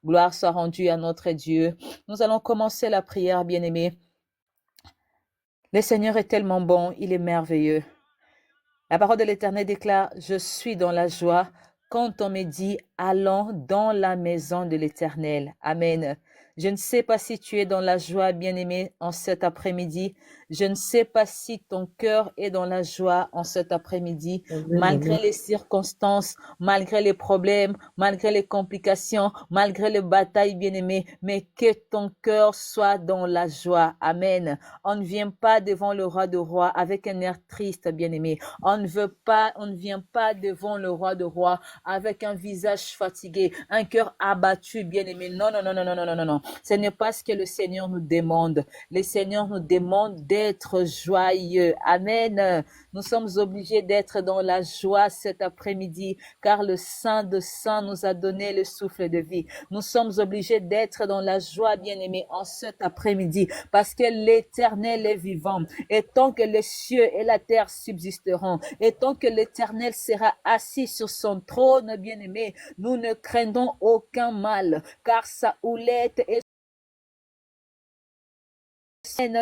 Gloire soit rendue à notre Dieu. Nous allons commencer la prière, bien-aimés. Le Seigneur est tellement bon, il est merveilleux. La parole de l'Éternel déclare, je suis dans la joie quand on me dit, allons dans la maison de l'Éternel. Amen. Je ne sais pas si tu es dans la joie, bien-aimé, en cet après-midi. Je ne sais pas si ton cœur est dans la joie en cet après-midi, malgré les circonstances, malgré les problèmes, malgré les complications, malgré les batailles, bien-aimé, mais que ton cœur soit dans la joie. Amen. On ne vient pas devant le roi de rois avec un air triste, bien-aimé. On ne vient pas devant le roi de rois avec un visage fatigué, un cœur abattu, bien-aimé. Non, non, non, non, non, non, non, non, non. Ce n'est pas ce que le Seigneur nous demande. Le Seigneur nous demande d'être joyeux. Amen. Nous sommes obligés d'être dans la joie cet après-midi, car le Saint de Saints nous a donné le souffle de vie. Nous sommes obligés d'être dans la joie, bien-aimés, en cet après-midi, parce que l'Éternel est vivant. Et tant que les cieux et la terre subsisteront, et tant que l'Éternel sera assis sur son trône, bien-aimé, nous ne craignons aucun mal, car sa houlette est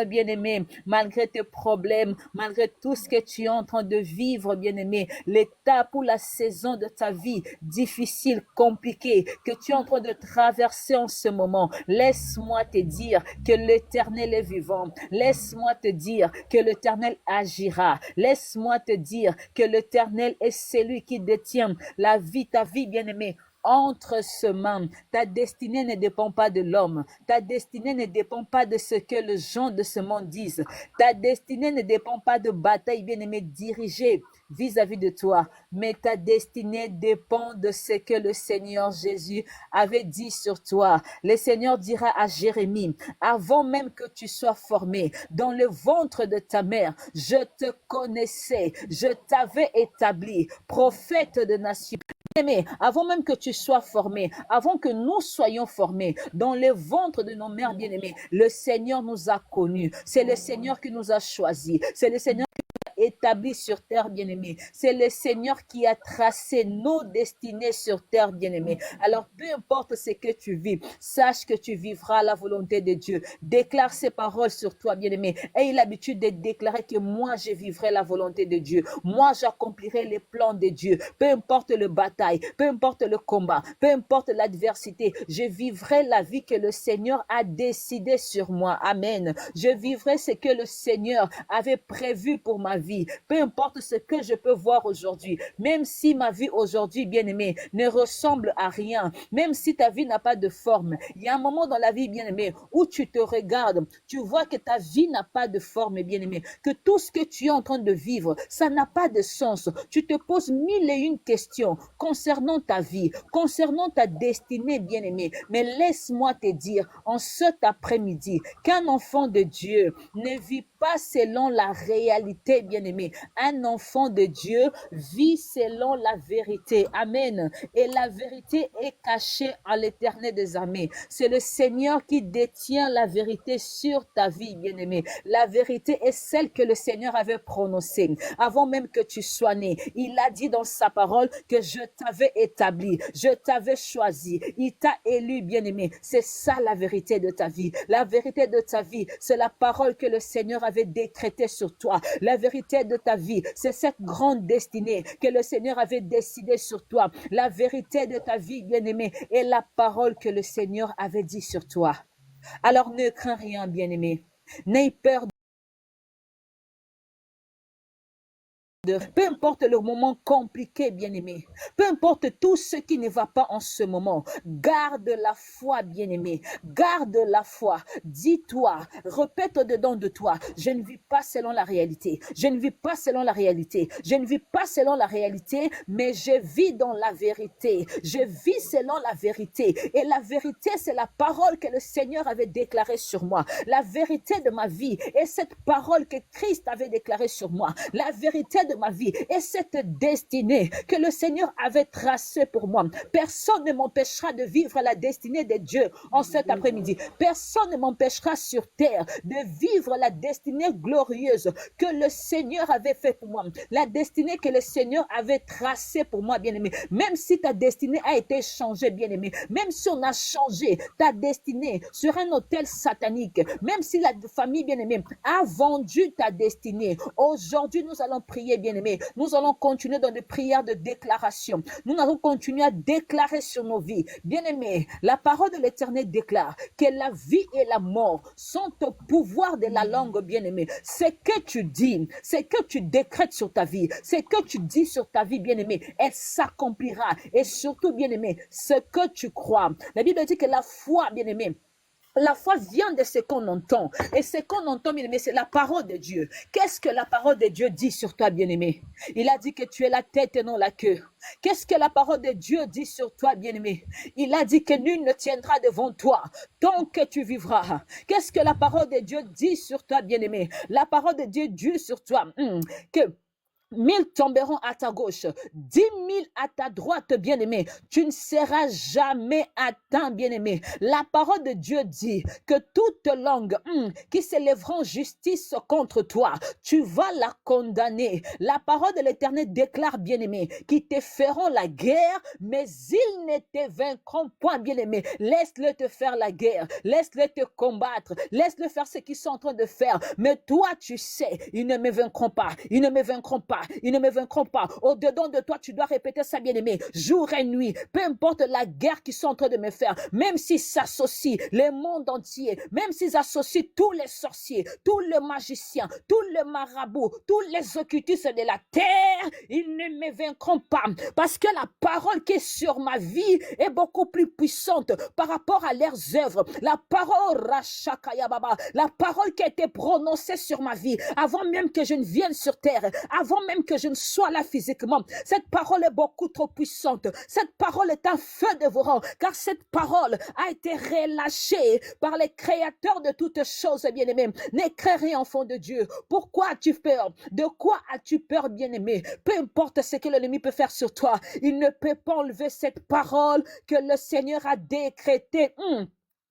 bien-aimé, malgré tes problèmes, malgré tout ce que tu es en train de vivre, bien-aimé, l'étape ou la saison de ta vie difficile, compliquée, que tu es en train de traverser en ce moment, laisse-moi te dire que l'Éternel est vivant. Laisse-moi te dire que l'Éternel agira. Laisse-moi te dire que l'Éternel est celui qui détient la vie, ta vie, bien-aimé, entre ses mains. Ta destinée ne dépend pas de l'homme. Ta destinée ne dépend pas de ce que les gens de ce monde disent. Ta destinée ne dépend pas de batailles bien-aimées dirigées vis-à-vis de toi. Mais ta destinée dépend de ce que le Seigneur Jésus avait dit sur toi. Le Seigneur dira à Jérémie, avant même que tu sois formé dans le ventre de ta mère, je te connaissais, je t'avais établi prophète de nation. Bien-aimé, avant même que tu sois formé, avant que nous soyons formés dans le ventre de nos mères bien-aimées, le Seigneur nous a connus. C'est le Seigneur qui nous a choisis. C'est le Seigneur établi sur terre, bien-aimé. C'est le Seigneur qui a tracé nos destinées sur terre, bien-aimé. Alors, peu importe ce que tu vis, sache que tu vivras la volonté de Dieu. Déclare ces paroles sur toi, bien-aimé. Aie l'habitude de déclarer que moi, je vivrai la volonté de Dieu. Moi, j'accomplirai les plans de Dieu. Peu importe le bataille, peu importe le combat, peu importe l'adversité, je vivrai la vie que le Seigneur a décidé sur moi. Amen. Je vivrai ce que le Seigneur avait prévu pour ma vie. Peu importe ce que je peux voir aujourd'hui, même si ma vie aujourd'hui, bien-aimée, ne ressemble à rien, même si ta vie n'a pas de forme, il y a un moment dans la vie, bien-aimée, où tu te regardes, tu vois que ta vie n'a pas de forme, bien-aimée, que tout ce que tu es en train de vivre, ça n'a pas de sens. Tu te poses mille et une questions concernant ta vie, concernant ta destinée, bien-aimée. Mais laisse-moi te dire en cet après-midi qu'un enfant de Dieu ne vit pas selon la réalité, bien-aimé. Un enfant de Dieu vit selon la vérité. Amen. Et la vérité est cachée à l'Éternel des armées. C'est le Seigneur qui détient la vérité sur ta vie, bien-aimé. La vérité est celle que le Seigneur avait prononcée avant même que tu sois né. Il a dit dans sa parole que je t'avais établi, je t'avais choisi, il t'a élu, bien-aimé. C'est ça la vérité de ta vie. La vérité de ta vie, c'est la parole que le Seigneur avait décrétée sur toi. La vérité de ta vie, c'est cette grande destinée que le Seigneur avait décidée sur toi. La vérité de ta vie, bien-aimé, est la parole que le Seigneur avait dit sur toi. Alors ne crains rien, bien-aimé. N'aie peur. Peu importe le moment compliqué, bien-aimé, peu importe tout ce qui ne va pas en ce moment, garde la foi, bien-aimé, garde la foi. Dis-toi, répète au-dedans de toi, je ne vis pas selon la réalité, je ne vis pas selon la réalité, je ne vis pas selon la réalité, mais je vis dans la vérité, je vis selon la vérité. Et la vérité, c'est la parole que le Seigneur avait déclarée sur moi. La vérité de ma vie est cette parole que Christ avait déclarée sur moi. La vérité de de ma vie et cette destinée que le Seigneur avait tracée pour moi. Personne ne m'empêchera de vivre la destinée de Dieu en cet après-midi. Personne ne m'empêchera sur terre de vivre la destinée glorieuse que le Seigneur avait fait pour moi. La destinée que le Seigneur avait tracée pour moi, bien-aimé. Même si ta destinée a été changée, bien-aimé. Même si on a changé ta destinée sur un autel satanique. Même si la famille, bien-aimée, a vendu ta destinée. Aujourd'hui, nous allons prier, bien-aimé. Nous allons continuer dans des prières de déclaration. Nous allons continuer à déclarer sur nos vies. Bien-aimé, la parole de l'Éternel déclare que la vie et la mort sont au pouvoir de la langue, bien-aimé. Ce que tu dis, ce que tu décrètes sur ta vie, ce que tu dis sur ta vie, bien-aimé, elle s'accomplira. Et surtout, bien-aimé, ce que tu crois. La Bible dit que la foi, bien-aimé, la foi vient de ce qu'on entend. Et ce qu'on entend, bien-aimé, c'est la parole de Dieu. Qu'est-ce que la parole de Dieu dit sur toi, bien-aimé? Il a dit que tu es la tête et non la queue. Qu'est-ce que la parole de Dieu dit sur toi, bien-aimé? Il a dit que nul ne tiendra devant toi tant que tu vivras. Qu'est-ce que la parole de Dieu dit sur toi, bien-aimé? La parole de Dieu dit sur toi que 1000 tomberont à ta gauche, 10 000 à ta droite, bien-aimé. Tu ne seras jamais atteint, bien-aimé. La parole de Dieu dit que toute langue qui s'élèvera en justice contre toi, tu vas la condamner. La parole de l'Éternel déclare, bien-aimé, qu'ils te feront la guerre, mais ils ne te vaincront point, bien-aimé. Laisse-le te faire la guerre, laisse-le te combattre, laisse-le faire ce qu'ils sont en train de faire. Mais toi, tu sais, ils ne me vaincront pas, ils ne me vaincront pas. Ils ne me vaincront pas. Au-dedans de toi, tu dois répéter ça, bien-aimé, jour et nuit. Peu importe la guerre qu'ils sont en train de me faire, même s'ils s'associent, le monde entier, même s'ils associent tous les sorciers, tous les magiciens, tous les marabouts, tous les occultistes de la terre, ils ne me vaincront pas. Parce que la parole qui est sur ma vie est beaucoup plus puissante par rapport à leurs œuvres. La parole, la parole qui a été prononcée sur ma vie, avant même que je ne vienne sur terre, avant même que je ne sois là physiquement. Cette parole est beaucoup trop puissante. Cette parole est un feu dévorant, car cette parole a été relâchée par les créateurs de toutes choses, bien-aimés. N'aie rien, enfant de Dieu. Pourquoi as-tu peur? De quoi as-tu peur, bien-aimé? Peu importe ce que l'ennemi peut faire sur toi, il ne peut pas enlever cette parole que le Seigneur a décrétée.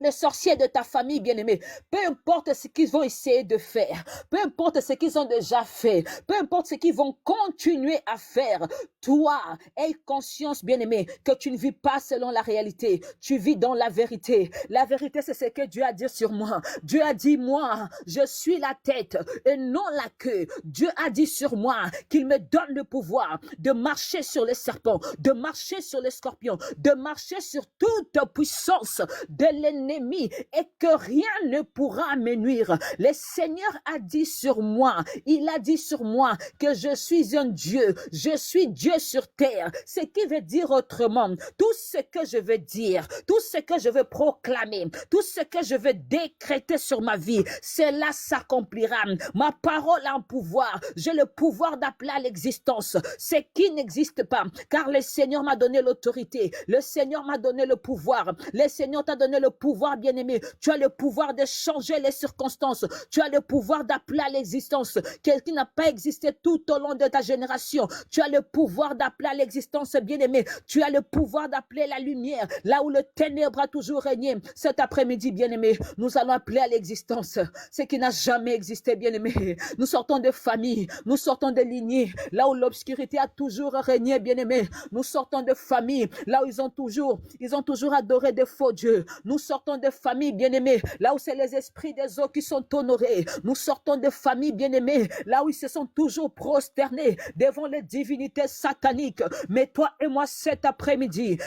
Les sorciers de ta famille, bien-aimé, peu importe ce qu'ils vont essayer de faire, peu importe ce qu'ils ont déjà fait, peu importe ce qu'ils vont continuer à faire, toi, aie conscience, bien-aimé, que tu ne vis pas selon la réalité, tu vis dans la vérité. La vérité, c'est ce que Dieu a dit sur moi. Dieu a dit, moi, je suis la tête et non la queue. Dieu a dit sur moi qu'il me donne le pouvoir de marcher sur les serpents, de marcher sur les scorpions, de marcher sur toute puissance de l'ennemi et que rien ne pourra me nuire. Le Seigneur a dit sur moi, il a dit sur moi que je suis un Dieu, je suis Dieu sur terre. Ce qui veut dire autrement, tout ce que je veux dire, tout ce que je veux proclamer, tout ce que je veux décréter sur ma vie, cela s'accomplira. Ma parole a un pouvoir, j'ai le pouvoir d'appeler à l'existence ce qui n'existe pas, car le Seigneur m'a donné l'autorité, le Seigneur m'a donné le pouvoir, le Seigneur t'a donné le pouvoir, bien-aimé. Tu as le pouvoir de changer les circonstances. Tu as le pouvoir d'appeler à l'existence quelqu'un qui n'a pas existé tout au long de ta génération. Tu as le pouvoir d'appeler à l'existence, bien-aimé. Tu as le pouvoir d'appeler la lumière là où le ténèbre a toujours régné. Cet après-midi, bien-aimé, nous allons appeler à l'existence ce qui n'a jamais existé, bien-aimé. Nous sortons de famille, nous sortons de lignées là où l'obscurité a toujours régné, bien-aimé. Nous sortons de famille là où ils ont toujours adoré des faux dieux. Nous sortons de familles bien-aimées, là où c'est les esprits des eaux qui sont honorés. Nous sortons de familles bien-aimées, là où ils se sont toujours prosternés devant les divinités sataniques. Mais toi et moi cet après-midi,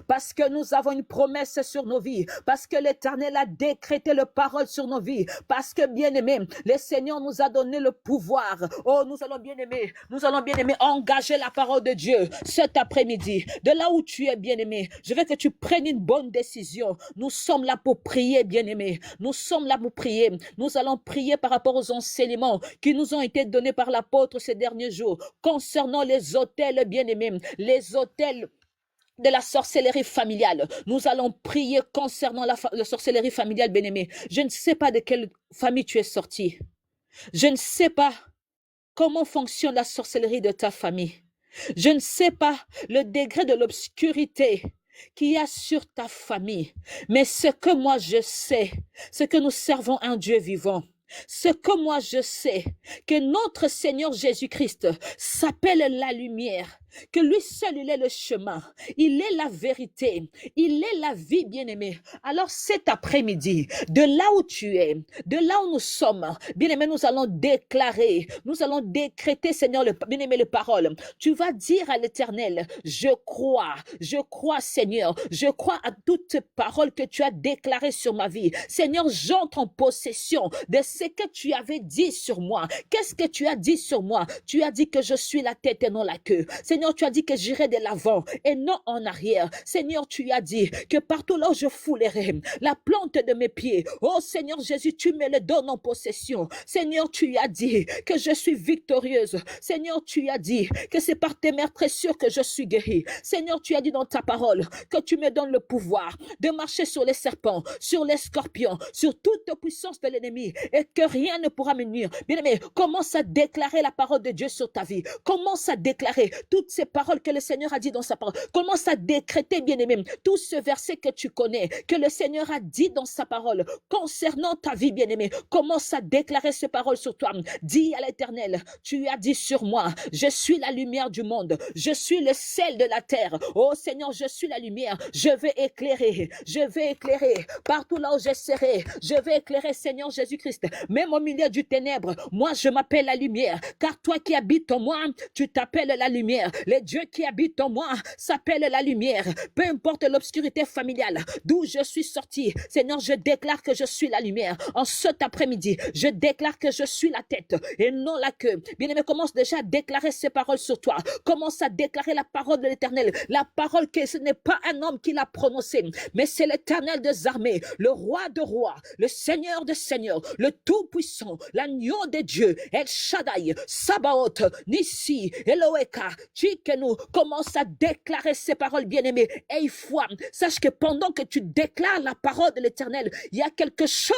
parce que nous avons une promesse sur nos vies, parce que l'Éternel a décrété le parole sur nos vies, parce que bien-aimé, le Seigneur nous a donné le pouvoir. Oh, nous allons bien-aimé engager la parole de Dieu cet après-midi. De là où tu es bien-aimé, je veux que tu prennes une bonne décision. Nous sommes là pour prier, bien-aimés. Nous sommes là pour prier. Nous allons prier par rapport aux enseignements qui nous ont été donnés par l'apôtre ces derniers jours concernant les autels, bien-aimés, les autels de la sorcellerie familiale. Nous allons prier concernant la sorcellerie familiale, bien-aimé. Je ne sais pas de quelle famille tu es sorti. Je ne sais pas comment fonctionne la sorcellerie de ta famille. Je ne sais pas le degré de l'obscurité qu'il y a sur ta famille, mais ce que moi je sais, c'est que nous servons un Dieu vivant. Ce que moi je sais, que notre Seigneur Jésus-Christ s'appelle la lumière, que lui seul il est le chemin, il est la vérité, il est la vie, bien-aimé. Alors cet après-midi, de là où tu es, de là où nous sommes, bien-aimé, nous allons déclarer, nous allons décréter, Seigneur, bien-aimé, les paroles. Tu vas dire à l'Éternel, je crois, Seigneur, je crois à toutes paroles que tu as déclarées sur ma vie. Seigneur, j'entre en possession de ce que tu avais dit sur moi. Qu'est-ce que tu as dit sur moi? Tu as dit que je suis la tête et non la queue. Seigneur, tu as dit que j'irai de l'avant et non en arrière. Seigneur, tu as dit que partout là où je foulerai la plante de mes pieds, oh Seigneur Jésus, tu me le donnes en possession. Seigneur, tu as dit que je suis victorieuse. Seigneur, tu as dit que c'est par tes meurtrissures que je suis guérie. Seigneur, tu as dit dans ta parole que tu me donnes le pouvoir de marcher sur les serpents, sur les scorpions, sur toute puissance de l'ennemi et que rien ne pourra me nuire. Bien-aimé, commence à déclarer la parole de Dieu sur ta vie. Commence à déclarer toutes ces paroles que le Seigneur a dit dans sa parole. Commence à décréter, bien-aimé, tout ce verset que tu connais, que le Seigneur a dit dans sa parole concernant ta vie, bien-aimé. Commence à déclarer ces paroles sur toi. Dis à l'Éternel, tu as dit sur moi, je suis la lumière du monde, je suis le sel de la terre. Oh Seigneur, je suis la lumière, je vais éclairer partout là où je serai. Je vais éclairer, Seigneur Jésus-Christ, même au milieu du ténèbre. Moi, je m'appelle la lumière, car toi qui habites en moi, tu t'appelles la lumière. Le Dieu qui habite en moi s'appelle la lumière. Peu importe l'obscurité familiale d'où je suis sorti, Seigneur, je déclare que je suis la lumière. En cet après-midi, je déclare que je suis la tête et non la queue. Bien-aimé, commence déjà à déclarer ces paroles sur toi. Commence à déclarer la parole de l'Éternel. La parole que ce n'est pas un homme qui l'a prononcée, mais c'est l'Éternel des armées, le roi de rois, le Seigneur des seigneurs, le Tout-Puissant, l'agneau de Dieu, El Shaddai, Sabaoth, Nissi, Eloheka, Tchikenu. Commence à déclarer ces paroles, bien-aimées. Et foi, sache que pendant que tu déclares la parole de l'Éternel, il y a quelque chose,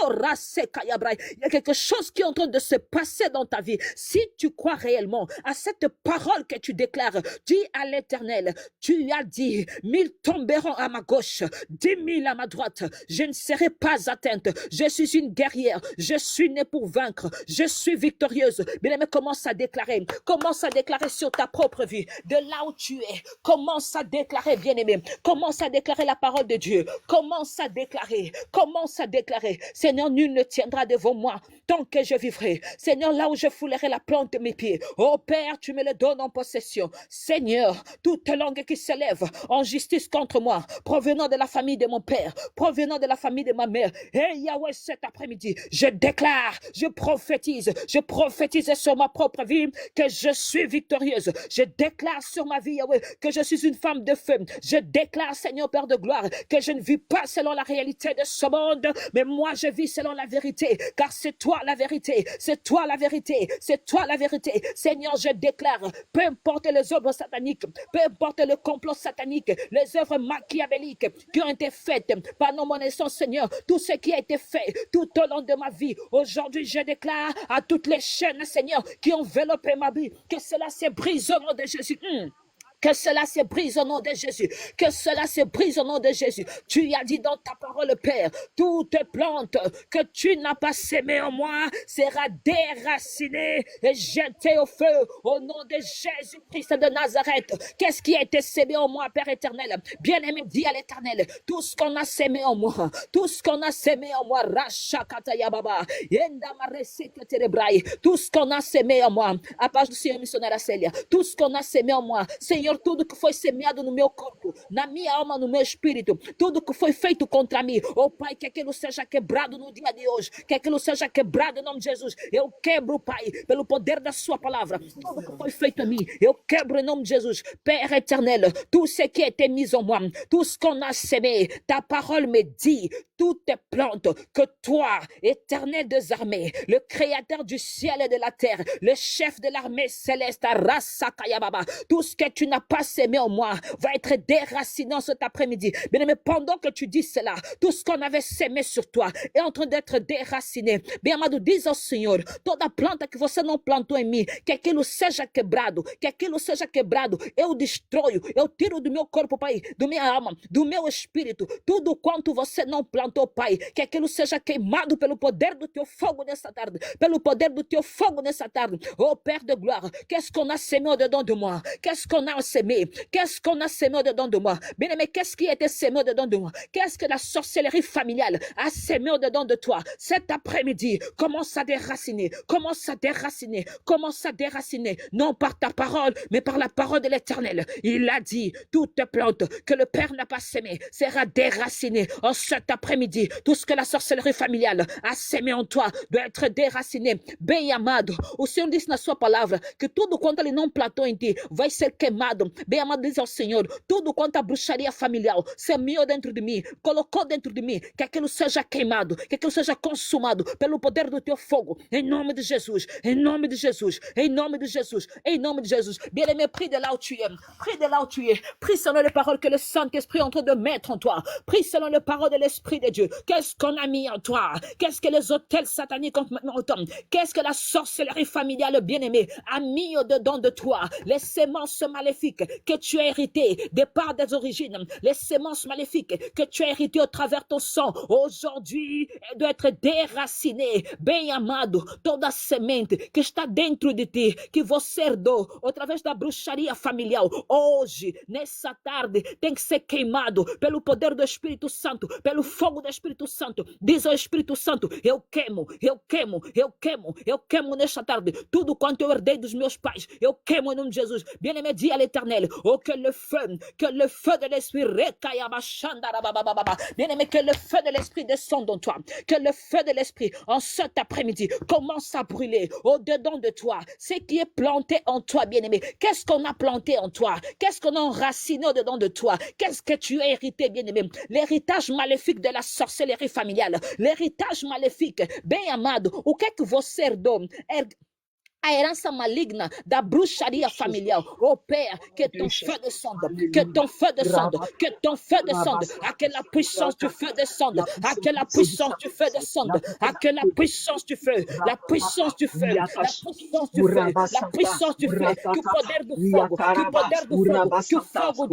il y a quelque chose qui est en train de se passer dans ta vie. Si tu crois réellement à cette parole que tu déclares, dis à l'Éternel, tu as dit, 1000 tomberont à ma gauche, 10 000 à ma droite, je ne serai pas atteinte. Je suis une guerrière, je suis née pour vaincre, je suis victorieuse. Bien-aimé, commence à déclarer sur ta propre vie, de là où tu es. Commence à déclarer, bien-aimé, commence à déclarer la parole de Dieu. Commence à déclarer. Seigneur, nul ne tiendra devant moi tant que je vivrai. Seigneur, là où je foulerai la plante de mes pieds, oh Père, tu me le donnes en possession. Seigneur, toute langue qui s'élève en justice contre moi, provenant de la famille de mon père, provenant de la famille de ma mère, et Yahweh, cet après-midi, je déclare, je prophétise sur ma propre vie que je suis victorieuse. Je déclare sur ma vie, Yahweh, que je suis une femme de feu. Je déclare, Seigneur Père de gloire, que je ne vis pas selon la réalité de ce monde, mais moi je vis selon la vérité, car c'est toi la vérité, c'est toi la vérité, c'est toi la vérité. Seigneur, je déclare, peu importe les œuvres sataniques, peu importe le complot satanique, les œuvres machiavéliques qui ont été faites par nos connaissances, Seigneur, tout ce qui a été fait tout au long de ma vie, aujourd'hui je déclare à toutes les chaînes, Seigneur, qui ont enveloppé ma vie, que cela se brise au nom de Jésus. Que cela se brise au nom de Jésus. Que cela se brise au nom de Jésus. Tu as dit dans ta parole, Père, toute plante que tu n'as pas sémée en moi sera déracinée et jetée au feu au nom de Jésus-Christ de Nazareth. Qu'est-ce qui a été sémé en moi, Père éternel? Bien-aimé, dis à l'Éternel, tout ce qu'on a sémé en moi, tout ce qu'on a sémé en moi, Rachakatayababa, tout ce qu'on a sémé en moi, a paz do Senhor missionária Célia, tout ce qu'on a sémé en moi, Senhor, tudo que foi semeado no meu corpo, na minha alma, no meu espírito, tudo que foi feito contra mim, oh Pai, que aquilo seja quebrado no dia de hoje, que aquilo seja quebrado em nome de Jesus. Eu quebro, Pai, pelo poder da sua palavra, tudo que foi feito a mim, eu quebro em nome de Jesus. Père éternel, tout ce qui a été mis en moi, tout ce qu'on a sémé, ta parole me dit, toutes plantes que toi, éternel des armées, le créateur du ciel et de la terre, le chef de l'armée céleste, Rasakayababa, tout ce que tu n'as pas sémé en moi va être déraciné cet après-midi. Bien-aimé, pendant que tu dis cela, tout ce qu'on avait sémé sur toi est en train d'être déraciné. Bem amado, diz ao Senhor, toda planta que você não plantou em mim, que aquilo seja quebrado, eu destroio, eu tiro do meu corpo, Pai, da minha alma, do meu espírito, tudo quanto você não plantou, Pai, que aquilo seja queimado pelo poder do teu fogo nessa tarde, pelo poder do teu fogo nessa tarde. Oh Père de gloire, qu'est-ce qu'on a semé au-dedans de moi? Qu'est-ce qu'on a semé? Qu'est-ce qu'on a semé au-dedans de moi? Bien-aimé, qu'est-ce qui a été semé au-dedans de moi? Qu'est-ce que la sorcellerie familiale a semé au-dedans de toi? Cet après-midi, commence à déraciner, commence à déraciner, commence à déraciner, non par ta parole, mais par la parole de l'Éternel. Il a dit, toute plante que le Père n'a pas semée sera déracinée en cet après-midi. Tout ce que la sorcellerie familiale a semé en toi doit être déraciné. Bem amado, o Senhor disse na sua palavra que tudo quanto ele não plantou em ti vai ser queimado. Bem amado, diz ao Senhor, tudo quanto a bruxaria familiar semeou dentro de mim, colocou dentro de mim, que aquilo seja queimado, que aquilo seja consumado pelo poder do teu fogo, em nome de Jesus, em nome de Jesus, em nome de Jesus, em nome de Jesus. Bien-aimé, prie de là où tu es, prie de là où tu es, prie selon les paroles que le Saint-Esprit est en train de mettre en toi, prie selon les paroles de l'Esprit de Dieu. Qu'est-ce qu'on a mis en toi? Qu'est-ce que les hôtels sataniques ont mis en toi? Qu'est-ce que la sorcellerie familiale, bien-aimé, a mis au-dedans de toi? Les semences maléfiques que tu as héritées des parts des origines, les semences maléfiques que tu as héritées au travers de ton sang, aujourd'hui, elles doivent être déracinées. Bem amado, toda semente que está dentro de ti, que você herdou através da bruxaria familiar, hoje, nessa tarde, tem que ser queimado pelo poder do Espírito Santo, pelo fogo do Espírito Santo. Diz ao Espírito Santo, eu queimo, eu queimo, eu queimo, eu queimo nesta tarde tudo quanto eu herdei dos meus pais, eu queimo em nome de Jesus. Bien-aimé, dis à l'Éternel, oh que le feu de l'Esprit recaille à ma chandara, bien-aimé, que le feu de l'Esprit descende en toi, que le feu de l'Esprit en cet après-midi commence à brûler au-dedans de toi, ce qui est planté en toi, bien-aimé. Qu'est-ce qu'on a planté en toi? Qu'est-ce qu'on a enraciné au-dedans de toi? Qu'est-ce que tu as hérité, bien-aimé? L'héritage maléfique de la sorcellerie familiale, l'héritage maléfique, bem amado, o que é que você herdou? A herança maligna da bruxaria familiar. Oh Père, que ton feu descende, que ton feu descende, que ton feu descende, à que la puissance du feu descende, à que la puissance du feu descende, à que la puissance du feu, la puissance du feu, la puissance du feu, la puissance du feu, que o poder do fogo, que o poder do fogo, que o fogo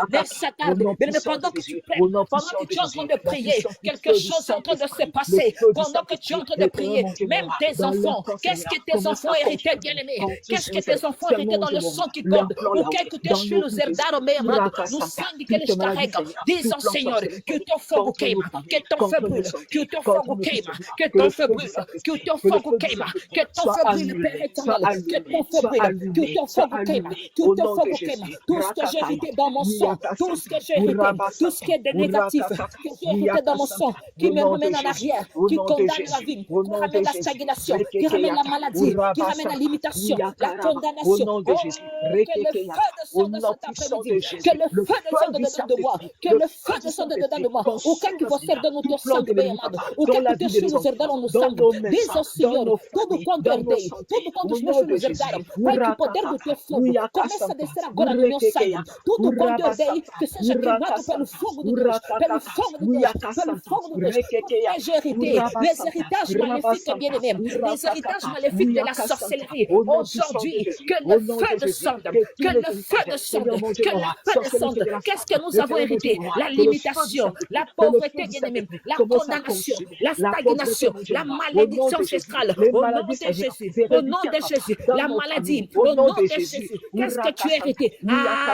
dessa tarde. Mais pendant que tu pries, pendant que tu es en train de prier, quelque chose est en train de se passer, pendant que tu es en train de prier, même tes enfants, qu'est-ce que tes enfants héritent? Bien-aimé, qu'est-ce que tes enfants héritaient dans le sang qui compte? O que é que teus filhos herdaram, meu amado, no sangue que eles carregam? Diz ao Senhor que o teu fogo queima, que teu feu brûle, que o teu fogo queima, que teu feu brûle, que o teu fogo queima, que teu feu brûle, Père éternel, que teu feu brûle, que o teu fogo queima, que o teu fogo queima. Tout ce que j'ai hérité dans mon sang, tout ce que j'ai hérité, tout ce qui est de négatif, que j'ai hérité dans mon sang, qui me ramène en arrière, qui condamne la vie, qui ramène la stagnation, qui ramène la maladie, qui ramène la limitation, la condamnation. Oh, que le feu descende cet après-midi, que le feu descende dedans de moi, que le feu descende dedans de moi. O que é que você herdou no teu sangue, bem amado? O que é que teus filhos herdaram no sangue? Diz ao Senhor, tudo quanto herdei, tudo quanto os meus filhos herdaram, Pai, que o poder do teu fogo começa a descer agora no meu sangue. Tudo quanto eu herdei, que seja queimado pelo fogo de Deus, pelo fogo de Deus, pelo fogo de Deus. Que j'ai hérité, les héritages maléfiques, bien-aimés, les héritages maléfiques de la sorcellerie. Aujourd'hui, que le feu descende, que le feu descende, que le feu descende. Qu'est-ce que nous avons hérité? La limitation, la pauvreté, bien-aimé, la condamnation, la stagnation, la malédiction ancestrale. Au nom de Jésus, au nom de Jésus, la maladie, au nom de Jésus. Qu'est-ce que tu as hérité? Ah,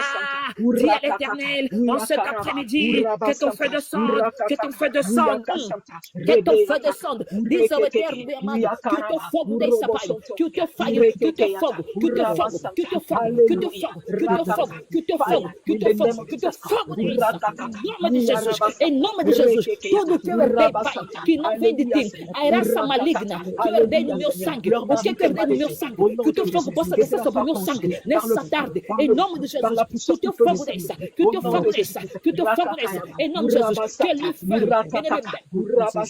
dis à l'Éternel, en cet après-midi, que ton feu descende, que ton feu descende, que ton feu descende. Dis au Éternel, que ton feu descende, que ton feu que te fogo, que te fogo, que te fogo, que te fogo, que te fogo, que te fogo, que te fogo, que te fogo de Deus, em nome de Jesus, em nome de Jesus, tudo que eu herdei, Pai, que não vem de ti, a herança maligna que eu herdei no meu sangue, o que eu herdei no meu sangue, que o teu fogo possa descer sobre o meu sangue, nessa tarde, em nome de Jesus, que o teu fogo desça, que o teu fogo desça, que o teu fogo desça, em nome de Jesus, que le feu, bien-aimé,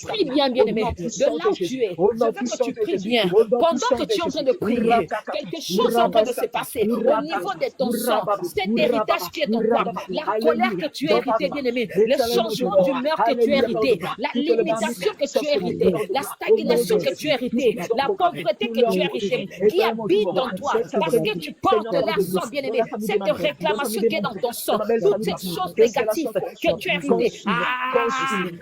prie bien, bien-aimé, de là où tu es, je veux que tu pries bien, pendant que tu es en train train de prier. Quelque chose est en train de se passer au niveau de ton sang. Cet héritage qui est en toi, la colère que tu as hérité, bien-aimé, le changement d'humeur que tu as hérité, la limitation que tu as hérité, la stagnation que tu as hérité, la pauvreté que tu as hérité, qui habite en toi, parce que tu portes l'air sang, bien-aimé, cette réclamation qui est dans ton sang, toutes ces choses négatives que tu as héritées.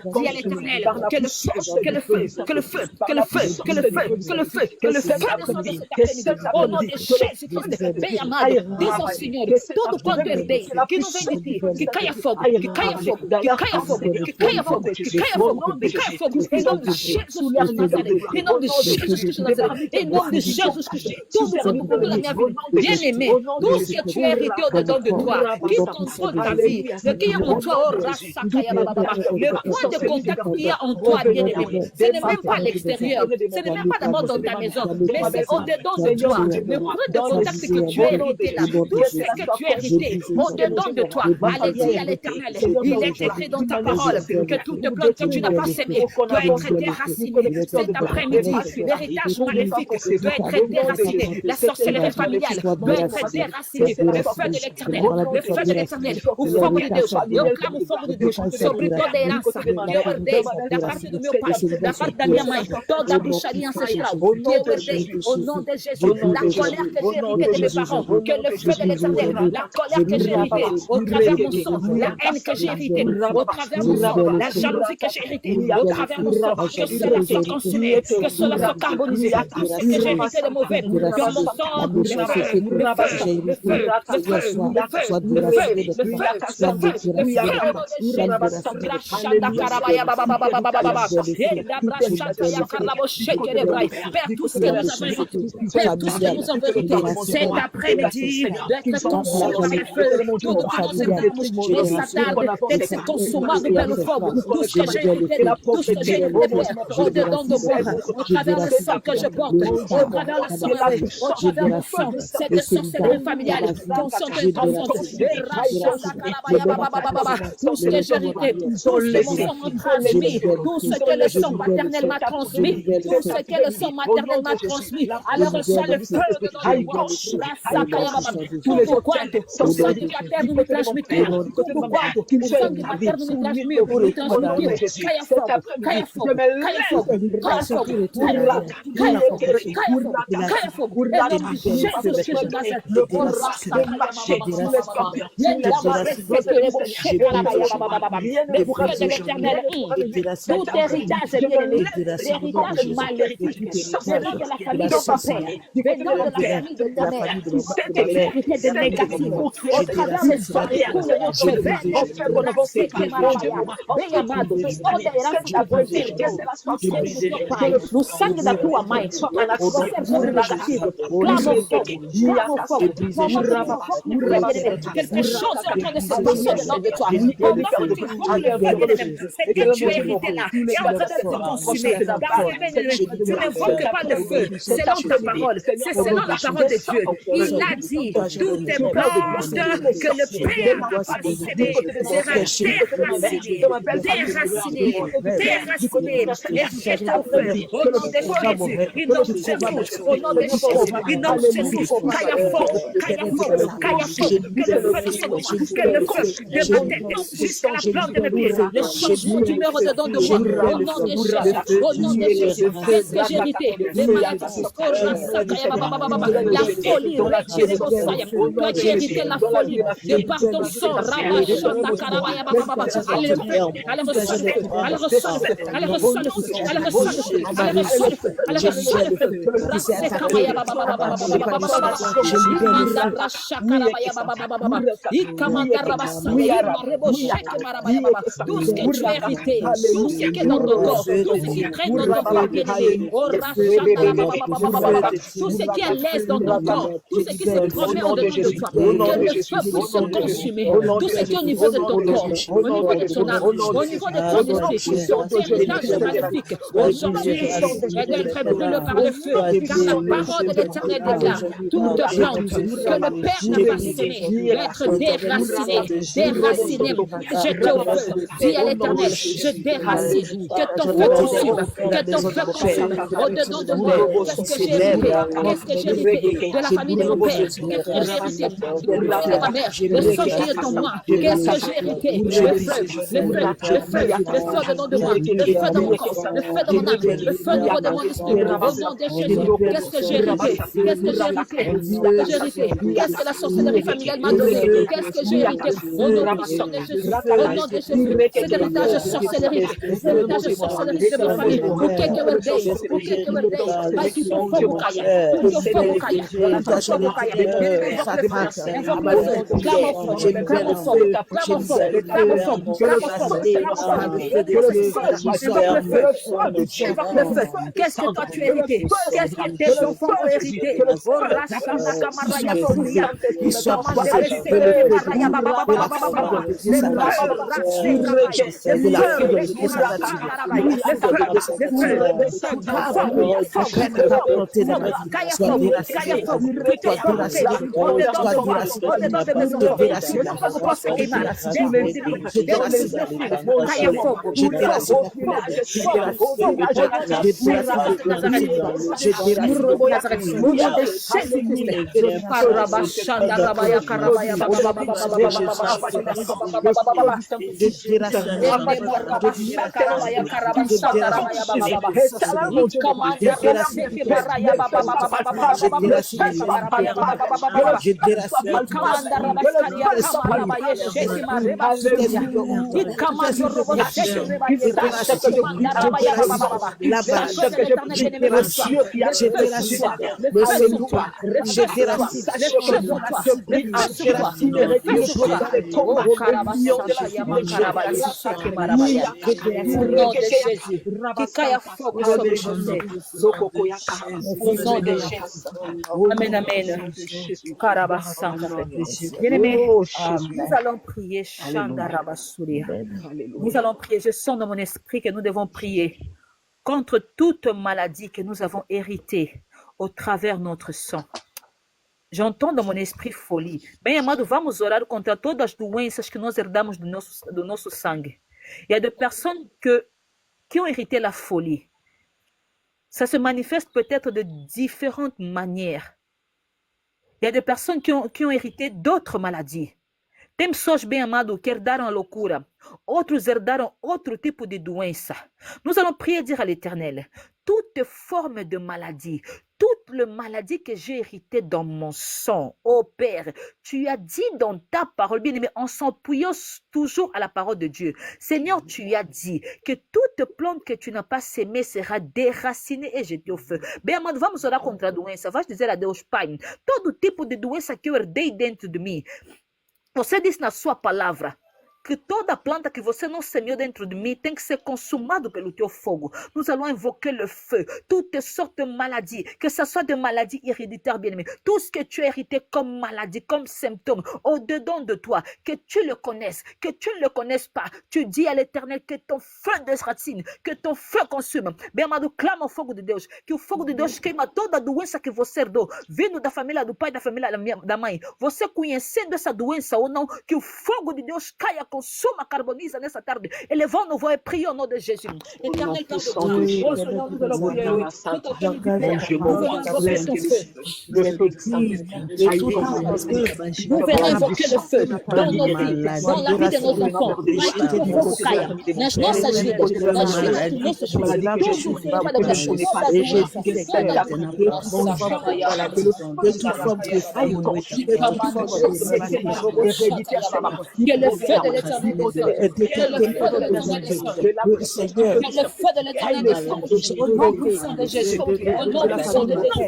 Dis à l'Éternel que le feu, que le feu, que le feu, que le feu, que le feu, que le feu, que le feu descende de cet après-midi. Au nom de Jésus-Christ, bem amado, diz ao Senhor, tudo quanto é bem, que não vem de ti, que caia fogo, que caia fogo, que caia fogo, que caia fogo, que caia fogo, que caia fogo, em nome de Jesus de Nazaré, em nome de Jesus Cristo de Nazaré, em nome de Jesus Cristo, tudo que mundo na minha vida, bien-aimé, tout ce que tu as hérité au-dedans de toi, qui contrôle ta vie, ce qui est en toi, oh Rasakaya Baba, le point de contact qu'il y a en toi, bien-aimé, ce n'est même pas à l'extérieur, ce n'est même pas d'abord dans ta maison, mais c'est au-dedans de toi, le point de contact que tu as hérité là, tout ce que tu as hérité au-dedans de toi, allez dire à l'Éternel, il est écrit dans ta parole que toute plante que tu n'as pas sémée doit être déracinée. Cet après-midi, l'héritage maléfique doit être déraciné, la sorcellerie familiale doit être déracinée, le feu de l'Éternel, le feu de l'Éternel, o fogo de Deus, eu clamo o fogo de Deus sobre toda a herança que eu herdei da parte do meu pai, da parte da minha mãe, toda a bruxaria ancestral que eu herdei, au nom de Jésus, la colère que j'ai héritée de mes parents, que le feu de l'Éternel, la colère que j'ai héritée au travers de mon sang, la haine que j'ai héritée au travers de mon sang, la jalousie que j'ai héritée au travers de mon sang, que cela soit consumé, que cela soit carbonisé, tout ce que j'ai hérité de mauvais, que mon sang, le feu, le feu, le feu, le feu, le feu, Père, tout ce que nous avons hérité, Père, tout ce que nous avons hérité, cet après-midi, d'être consumé par le feu, tout ce que les satans, d'être consumé par le feu, tout ce que j'ai hérité, tout ce que j'ai hérité, Père, au-dedans de moi, au travers le sang que je porte, au travers le sang, au travers le sang, cette sorcellerie familiale, ton sang de tout ce que j'ai hérité, tout ce que mon sang m'a transmis, tout ce que le sang maternel m'a transmis, tout ce que le sang maternel m'a transmis, alors reçois le feu de notre voix. Tout pourquoi ton sang du pater nous transmettait, tout pourquoi ton sang du pater nous transmettait, Kaya fogo, Kaya fogo, Kaya fogo, Kaya fogo, Kaya fogo, Kaya fogo, Jesus Christ de Nazareth, le feu de l'Éternel, tout héritage bien-aimé, l'héritage maléfique, venant de la famille de ton père, venant de la famille de ta mère, cette vérité de négative, au travers des soirées, pour le chevet, au fait qu'on avance, c'est bem amado, toda herança da Pai, no sangue da tua mãe, você é muito negativo, clama o fogo, quelque chose est en train de se passer dedans de toi, pendant que tu vois le feu, c'est que tu es hérité là, et en train de te consumer, tu n'invoques pas le feu, selon ta parole, c'est selon la parole de Dieu, il a dit, tout est plante que le Père a possédé sera déraciné, et jeté au feu, au nom de Jésus, il nomme Jésus, au nom de Jésus, il nomme Jésus, Kaya fogo, Kaya fogo, Kaya fogo, que le feu descende, que le feu de ma tête jusqu'à la plante de mes pieds, le changement d'humeur dedans de moi, au nom de Jésus, au nom de Jésus, qu'est-ce que j'ai hérité, les maladies, la folie, retirez vos sailles, toi qui hérité la folie, de par ton sang, Rabashanda Karabaya Baba, allez le feu, allez reçoit le feu, allez reçoit le feu, allez reçoit le feu, allez reçoit le feu, allez reçoit le feu, allez reçoit le feu, Rasekabaya Baba, tout ce que tu as hérité, tout ce qui est dans ton corps, tout ce qui traîne dans ton corps, tout ce qui est l'aise dans ton corps, tout ce qui se promet au-dedans de toi, que le feu puisse se consumer, tout ce qui est au niveau de ton corps, au niveau de ton âme, au niveau de ton esprit, ton héritage magnifique, aujourd'hui, est d'être brûlé par le feu, car la parole de l'Éternel déclare, toute plante que le Père n'a pas semée, d'être déraciné, jeté au feu, dis à l'Éternel, je déracine, que ton feu consume, au-dedans de moi, qu'est-ce que j'ai hérité? Qu'est-ce que j'ai hérité? De la famille de mon père. Qu'est-ce que j'ai hérité? De ma mère. Le sang qui est en moi. Qu'est-ce que j'ai hérité? Le feu dedans de moi. Le feu dans mon corps. Le feu dans mon âme. Le feu dans mon esprit. Au nom de Jésus. Qu'est-ce que j'ai hérité? Qu'est-ce que j'ai hérité? Qu'est-ce que la sorcellerie familiale m'a donné? Qu'est-ce que j'ai hérité? Au nom puissant de Jésus. Au nom de Jésus. C'est l'héritage de sorcellerie. C'est l'héritage de sorcellerie de ma famille. Pour quelques birthday. Pour quelques birthday. Pas qui sont faux pour Kaya. Pour que faux pour Kaya. Qu'est-ce que toi tu as hérité? Qu'est-ce que tes enfants ont hérité? Amen, amen. Bien-aimés, nous allons prier. Nous allons prier. Je sens dans mon esprit que nous devons prier contre toute maladie que nous avons héritée au travers de notre sang. J'entends dans mon esprit folie. Bem, amado, vamos orar contra todas as doenças que nós herdamos do nosso sangue. Il y a des personnes qui ont hérité la folie. Ça se manifeste peut-être de différentes manières. Il y a des personnes qui ont hérité d'autres maladies. Tem pessoas, bem amado, que herdaram a loucura. Outros herdaram outro tipo de doença. Nous allons prier et dire à l'Éternel, toute forme de maladie, toute la maladie que j'ai héritée dans mon sang, oh Père, tu as dit dans ta parole, bien aimé, en s'appuyant toujours à la parole de Dieu. Seigneur, tu as dit que toute plante que tu n'as pas sémée sera déracinée et jetée au feu. Bem amado, vamos orar contra a doença. Vais dizer a Deus, Pai, todo tipo de doença que eu herdei dentro de mim. Você disse na sua palavra que toda planta que você não semeou dentro de mim tem que ser consumada pelo teu fogo. Nous allons invoquer le feu, toutes sortes de maladies, que ce soit des maladies héréditaires, bien-aimés, tout ce que tu as hérité comme maladie, comme symptôme, au-dedans de toi, que tu le connaisses, que tu ne le connaisses pas, tu dis à l'Éternel que ton feu desratine, que ton feu consume. Bem amado, clama o fogo de Deus, que o fogo de Deus queima toda a doença que você herdou, vindo da família do pai, da família da mãe. Você conhecendo essa doença ou não, que o fogo de Deus caia, consuma, carboniza nessa tarde. Elevons nos voix et prions au nom de Jésus. Éternel, nous venons invoquer le feu dans nos vies, dans la vie de nos enfants. Nas nossas vidas, nas vidas de nossos filhos. Que le feu de l'Éternel descende. Que le feu de l'Éternel descende. Que le feu de l'Éternel descende. Au nom puissant de Jésus. Au nom puissant de Jésus.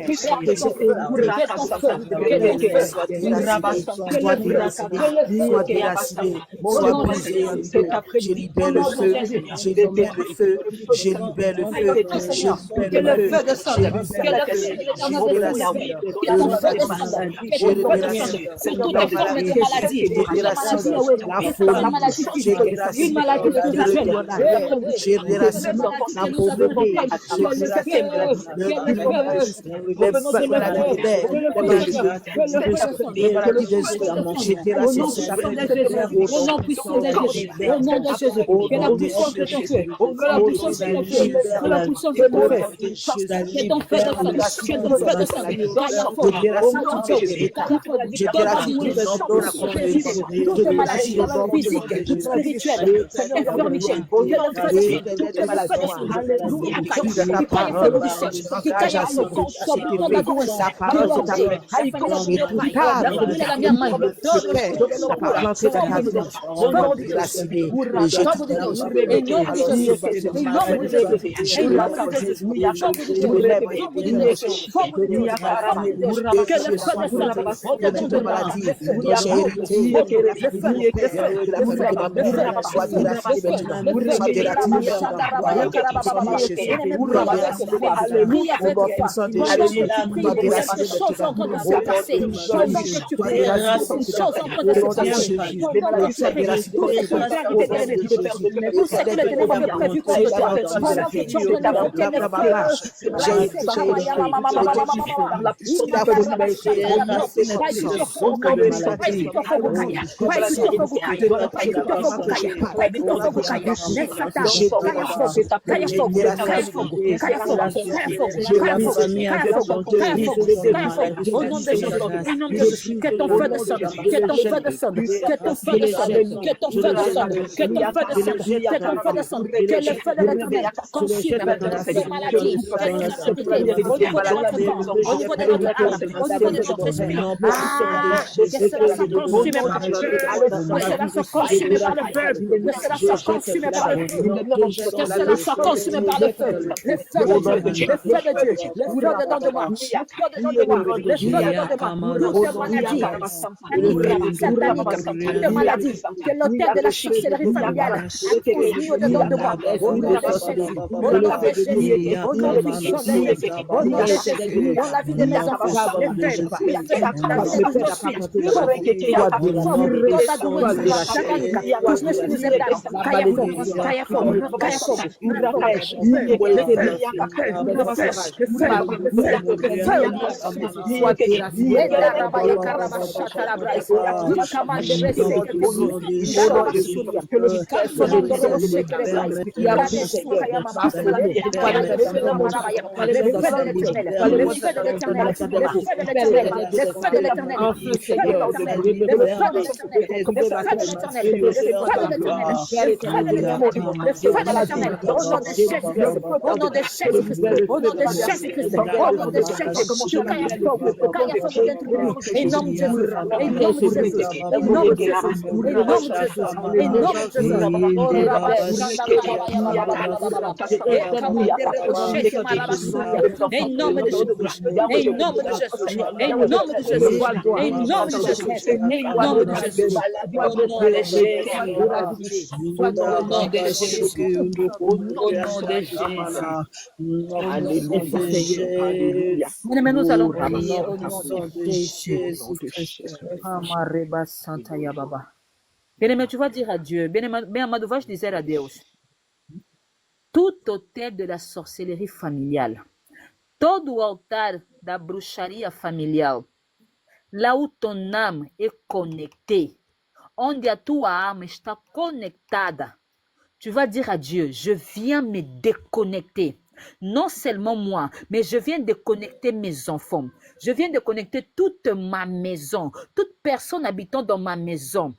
Je libère le feu, je libère le feu, je libère le feu, que le feu descende. Que le feu de l'Éternel descende. Que ton feu descende. Que ton feu descende. Sur toutes les formes de maladie. la folie, une maladie physique, une maladie spirituelle, je déracine la pauvreté, je déracine les maladies d'air, les maladies d'estomac, je déracine au nom puissant de Jésus, au nom de Jésus, que la puissance de ton feu, que la puissance de ton feu, que la puissance de ton feu, que ton feu descende, que ton feu descende, toute maladie physique, spirituelle, infirmité, que le feu descende, toute maladie, que l'autel de la sorcellerie familiale a mis au-dedans de moi. Au nom de Jésus, au nom de Jésus, au nom puissant de Jésus, au nom de Jésus, dans la vie de mes enfants, les faibles, la vie de nos filles, au nom de Jésus-Christ, au nom de Jésus-Christ, au nom de Jésus-Christ, énorme Jésus, énorme Jésus, énorme Jésus, énorme Jésus, énorme énorme de Jésus, énorme de Jésus, énorme de Jésus, énorme de Jésus, énorme de Jésus, au nom de Jésus, au nom de Jésus, au nom de Jésus. Mais nous allons prier au nom de Jésus. Amareba Santa Yababa. Bien-aimé, tu vas dire à Dieu, bien amado, vais dizer a Deus, tout hôtel de la sorcellerie familiale, todo altar da bruxaria familiar, lá où ton âme est connectée, onde a tua âme está conectada, tu vas dire à Dieu, je viens me déconnecter. Non seulement moi, mais je viens de connecter mes enfants. Je viens de connecter toute ma maison, toute personne habitant dans ma maison.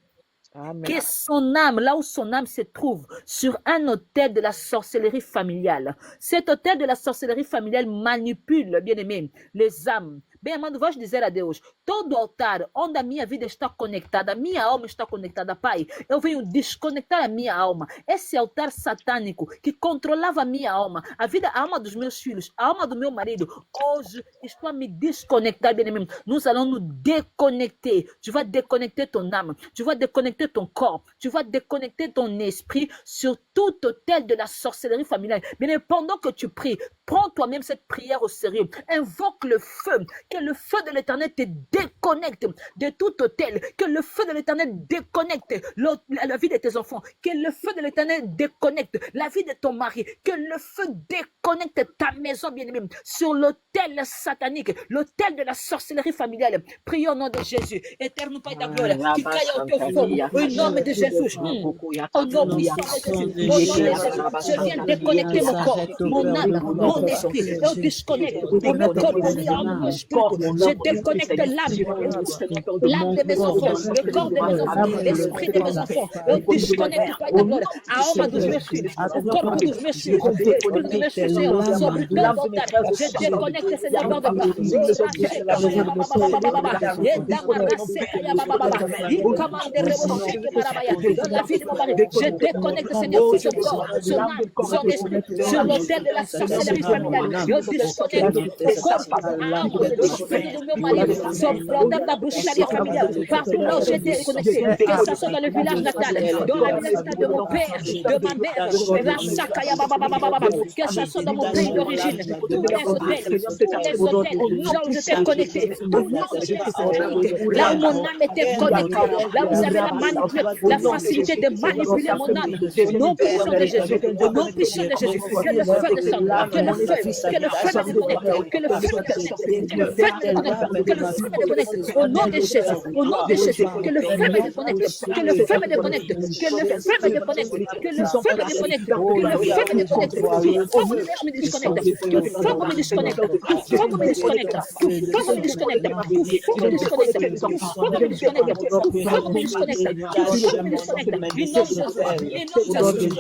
Amen. Que son âme, là où son âme se trouve, sur un autel de la sorcellerie familiale. Cet autel de la sorcellerie familiale manipule, bien aimé, les âmes. Bem, amado, vais dizer a Deus, todo altar onde a minha vida está conectada, a minha alma está conectada, Pai, eu venho desconectar a minha alma. Esse altar satânico que controlava a minha alma, a alma dos meus filhos, a alma do meu marido, hoje estou a me desconectar, bien aimé. Nous allons nous déconnecter. Tu vas déconnecter ton âme, tu vas déconnecter ton corps, tu vas déconnecter ton esprit sur tout autel de la sorcellerie familiale. Bien aimé, pendant que tu pries, prends toi-même cette prière au sérieux. Invoque le feu Que le feu de l'Éternel te déconnecte de tout hôtel. Que le feu de l'Éternel déconnecte la vie de tes enfants. Que le feu de l'Éternel déconnecte la vie de ton mari. Que le feu déconnecte ta maison, bien-aimée, sur l'autel satanique, l'autel de la sorcellerie familiale. Prions au nom de Jésus. Éternel Père de la gloire, qui caille au teu feu, au nom de Jésus. Au nom puissant de Jésus. Au nom de Jésus. Je viens déconnecter mon corps, mon âme, mon esprit. Et on disconnecte. On me compromet en mon esprit. Je déconnecte l'âme de mes enfants, le corps de mes enfants, l'esprit de mes enfants. Et on disconnecte Père de la gloire. Aoma dos meus filhos, o corpo dos meus filhos, o espírito dos meus filhos, Senhor, sobre tua vontade. Je déconnecte, Seigneur, dans le pas. La vie de mon mari, je déconnecte, Seigneur, sur son corps, son âme, son esprit, sur l'autel de la sorcellerie familiale. Je disconnecte le corps, l'esprit de mon mari, son problème de boucherie familiale. Partout là où j'ai déconnecté, que ce soit dans le village natal, dans la village natale de mon père, de ma mère, la Sakaya Baba, que ce soit dans mon pays d'origine, tous les hôtels, là où j'étais connecté, là où mon âme était connectée, là où j'avais la facilité de manipuler mon âme, non puissant de Jésus, non puissant de Jésus, que le feu descende, que le feu me déconnecte, que le feu me déconnecte, que le feu me déconnecte, que le feu me déconnecte, au nom de Jésus, au nom de Jésus, que le feu me déconnecte, que le feu me déconnecte, que le feu me déconnecte, que le feu me déconnecte, que le feu me déconnecte, que le feu me déconnecte, que le feu me déconnecte, que le feu me déconnecte, que le feu me déconnecte, que le feu me déconnecte, que le feu me déconnecte, que le feu me déconnecte, que le feu me déconnecte,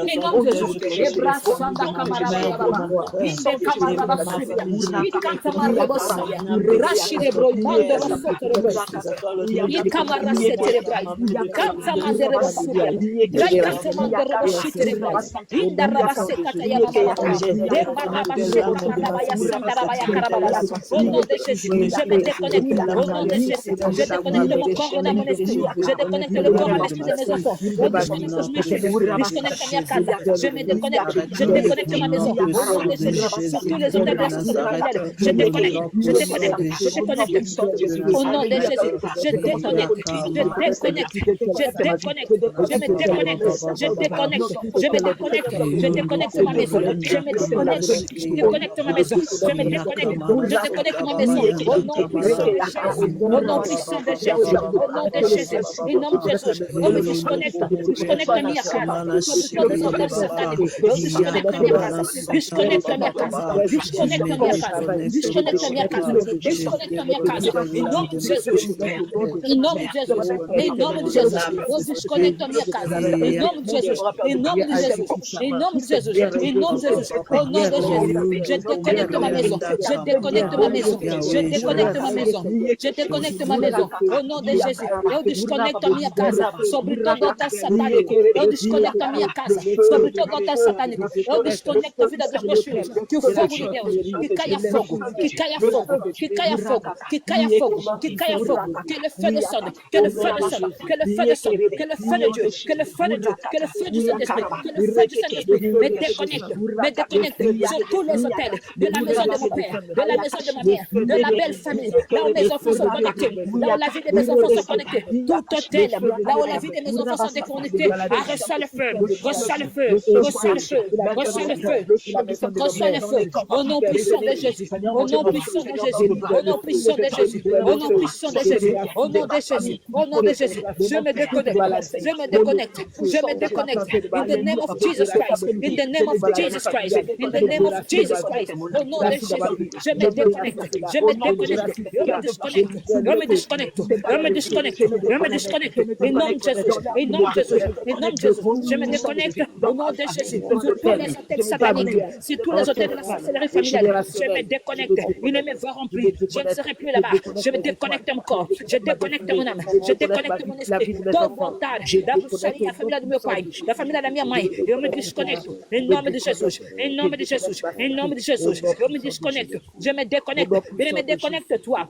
in nom de Jésus, Ebrasanda Kamaraba, Inde Kamaraba Subia, Ikamaraba Subia, Rashid Ebro, Mando Rasotere, Ikamara Setere Brai, Kantama Zere Subia, Gaikatama Zere Shitere Brai, Inda Rabase Kataya Baba, Debaraba Shekarabaya Sandarabaya Karabaya. Au nom de Jésus, je me déconnecte. Au nom de Jésus, je déconnecte mon corps et mon esprit. Je déconnecte le corps et l'esprit de mes enfants. Je déconnecte ma casa. Je me déconnecte. Je déconnecte ma maison. Au nom de Jésus, sur tous les hôtels de la société familiale. Je déconnecte. Je déconnecte. Je déconnecte. Au nom de Jésus, je déconnecte. Je déconnecte. Je déconnecte. Je me déconnecte. Je déconnecte. Je me déconnecte. Je déconnecte ma maison. Je me déconnecte. Je déconnecte ma maison. Je me déconnecte. Je déconnecte ma maison. Au nom puissant de Jésus. Au nom puissant de Jésus. Au nom de Jésus. Au nom de Jésus. On me disconnecte. Disconnecte ma casa. Sur le temps de satanique. Disconnecte ma casa. Disconnecte ma casa. Disconnecte ma casa. Disconnecte ma casa. Disconnecte ma casa. Em nome de Jesus. Em nome de Jesus. Em nome de Jesus. Eu desconecto a minha casa. Em nome de Jesus. Em nome de Jesus. Em nome de Jesus. Em nome de Jesus. Au nom de Jésus. Je déconnecte ma maison. Je déconnecte ma maison. Je déconnecte ma maison. Je déconnecte ma maison. Au nom de Jésus. Eu desconecto a minha casa. Sobre todo altar satânico. Eu desconecto a minha casa. Sobre todo altar satânico. Eu desconecto a vida dos meus filhos. Que o fogo de Deus. Que caia fogo. Que caia fogo. Que caia fogo. Que caia fogo. Que caia fogo. Que le feu descende. Que le feu descende. Que le feu descende. Que le feu de Dieu. Que le feu de Dieu. Que le feu du Saint-Esprit. Que le feu du Saint-Esprit me déconnecte. Me déconnecte sur tous les hôtels de la maison de mon père, de la maison de ma mère, de la belle famille, là où mes enfants sont connectés, là où la vie de mes enfants sont connectés, tout hôtel, là où la vie de mes enfants sont déconnectés, reçois le feu, reçois le feu, reçois le feu, reçois le feu, reçois le feu, au nom puissant de Jésus, au nom puissant de Jésus, au nom puissant de Jésus, au nom puissant de Jésus, au nom de Jésus, au nom de Jésus, je me déconnecte, je me déconnecte, je me déconnecte, in the name of Jesus Christ, in the name of Jesus Christ, in the name of Jesus Christ, au nom de Jésus, je me déconnecte, je me déconnecte, je me déconnecte, je me déconnecte, je me déconnecte, je me déconnecte, au nom de Jésus, au nom de Jésus, au nom de Jésus, je me déconnecte, au nom de Jésus, sur tous les hôtels sataniques, sur tous les hôtels de la sorcellerie familiale, je me déconnecte, ils ne me verront plus, je ne serai plus là-bas, je me déconnecte mon corps, je déconnecte mon âme, je déconnecte mon esprit, ton vontade, la boucherie, la famille de meu pai, la famille de la minha mãe, eu me desconecto, em nome de Jesus, em nome de Jesus, em nome de Jesus, eu me desconecto, je me déconnecte, il me déconnecte toi.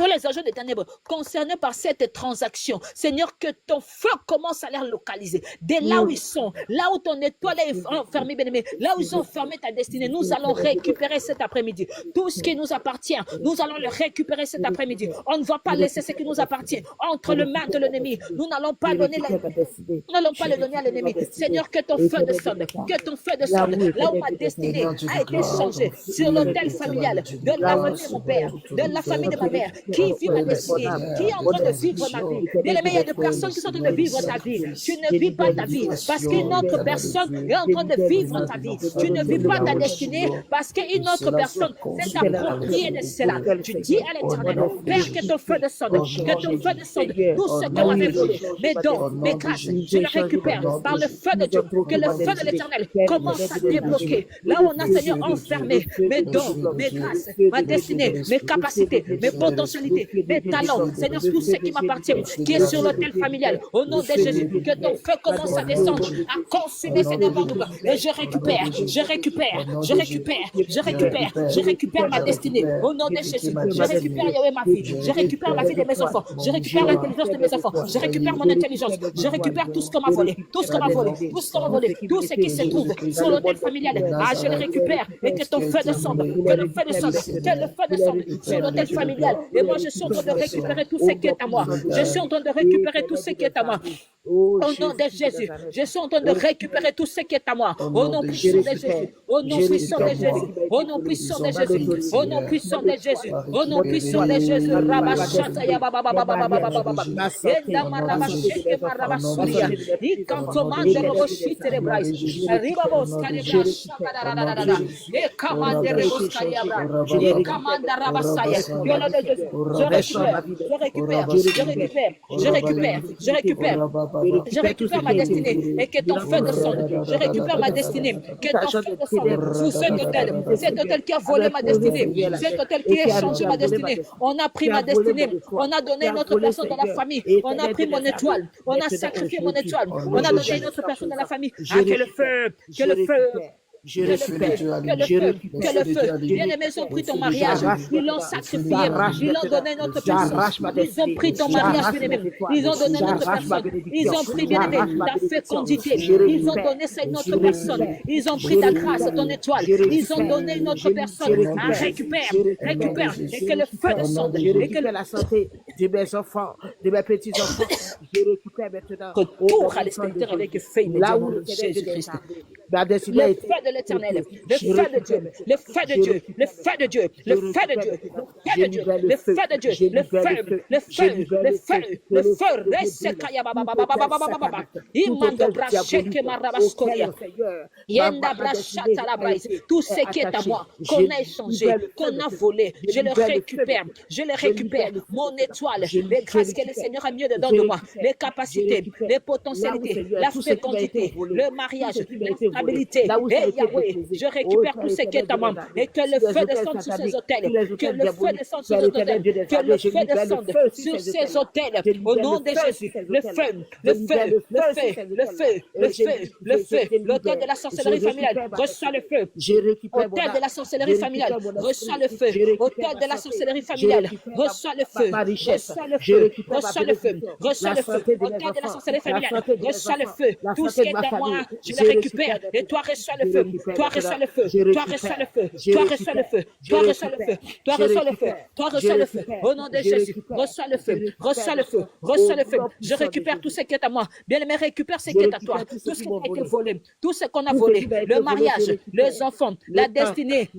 tous les agents des ténèbres concernés par cette transaction, Seigneur, que ton feu commence à les localiser. Dès là où ils sont, là où ton étoile est enfermée, bien-aimé, là où ils ont fermé ta destinée, nous allons récupérer cet après-midi. Tout ce qui nous appartient, nous allons le récupérer cet après-midi. On ne va pas laisser ce qui nous appartient entre les mains de l'ennemi. Nous n'allons pas donner le donner à l'ennemi. Seigneur, que ton feu descende, que ton feu descende. Là où ma destinée a été changée, sur l'autel familial de la famille de mon père, de la famille de ma mère, qui vit ma destinée, qui est en train de vivre ma vie. Bien-aimé, il y a des personnes qui sont en train de vivre ta vie. Tu ne vis pas ta vie parce qu'une autre personne est en train de vivre ta vie. Tu ne vis pas ta destinée parce qu'une autre personne s'est appropriée de cela. Tu dis à l'Éternel, Père, que ton feu descende, que ton feu descende. Tout ce qu'on avait volé, mes dons, mes grâces, je les récupère par le feu de Dieu. Que le feu de l'Éternel commence à débloquer. Là où on a, Seigneur, enfermé mes dons, mes grâces, ma destinée, mes capacités, mes potentialités, mes talents, Seigneur, tout ce qui m'appartient, qui est sur l'autel familial, au nom de Jésus, que ton feu commence à descendre, à consumer ces demandes. Et je récupère ma destinée, au nom de Jésus. Je récupère, Yahweh, ma vie. Je récupère la vie de mes enfants. Je récupère l'intelligence de mes enfants. Je récupère mon intelligence. Je récupère tout ce qu'on m'a volé, tout ce qu'on m'a volé, tout ce qu'on m'a volé, tout ce qui se trouve sur l'autel familial. Ah, je le récupère et que ton feu descende, que le feu descende, que le feu descende sur l'autel familial. Et moi, je suis en train de récupérer tout ce qui est à moi. Je suis en train de récupérer tout ce qui est à moi. Au nom de Jésus, je suis en train de récupérer tout ce qui est à moi. Au nom puissant de Jésus, au nom puissant de Jésus, au nom puissant de Jésus, au nom puissant de Jésus, au nom puissant de Jésus. Rabashata ya baba baba baba baba baba. Enda marabashete marabasuria. Ikantomande roboshite rebrais. Ribabos karebra shakadadadadada. E kamande rebos kariabra. E kamanda rabasaya. Au nom de Jésus, je récupère ma destinée et que ton feu descende. Je récupère ma destinée, que ton feu descende sous cet hôtel qui a volé ma destinée, cet hôtel qui a changé ma destinée. On a pris ma destinée, on a donné une autre personne dans la famille, on a pris mon étoile, on a sacrifié mon étoile, on a donné une autre personne dans la famille. Ah, que le feu. Je récupère, que le feu, bien-aimés, ils ont pris ton mariage, ils l'ont sacrifié, ils l'ont donné à notre personne, ils ont pris ton mariage, bien-aimé, ils ont donné à notre personne, ils ont pris, bien-aimé, ta fécondité, ils ont donné ça à une autre personne, ils ont pris ta grâce, ton étoile, ils ont donné à une autre personne. Ah, récupère, et que le feu descende, et que la santé de mes enfants, de mes petits-enfants, je récupère maintenant. Retour à l'expectateur avec feu immédiatement de Jésus-Christ. Le feu de l'Éternel, le feu de Dieu, le feu de Dieu, le feu de Dieu, le feu de Dieu, le feu de Dieu, le feu, resekaya baba baba baba baba baba. Imando bracheke marabaskoria. Yenda brachata la braise. Tout ce qui est à moi, qu'on a échangé, qu'on a volé, je le récupère. Mon étoile, les grâces que le Seigneur a mis dedans de moi, les capacités, les potentialités, la fécondité, le mariage, la stabilité. Et Yahweh, je récupère tout ce qui est à moi. Et que le feu descende sur ces hôtels. Que le feu descende sur ces hôtels. Que le feu descende sur ces hôtels. Au nom de Jésus. Le feu. L'hôtel de la sorcellerie familiale. Reçois le feu. Hôtel de la sorcellerie familiale. Reçois le feu. Hôtel de la sorcellerie familiale. Reçois le feu. Reçois le feu. Hôtel de la sorcellerie familiale. Reçois le feu. Tout ce qui est à moi, je le récupère. Et toi, reçois le feu. Toi, reçois le feu. Au nom de Jésus, reçois le feu. Je récupère tout ce qui est à moi. Bien-aimé, récupère ce qui est à toi. Tout ce qui a été volé. Tout ce qu'on a volé. Le mariage, les enfants, la destinée,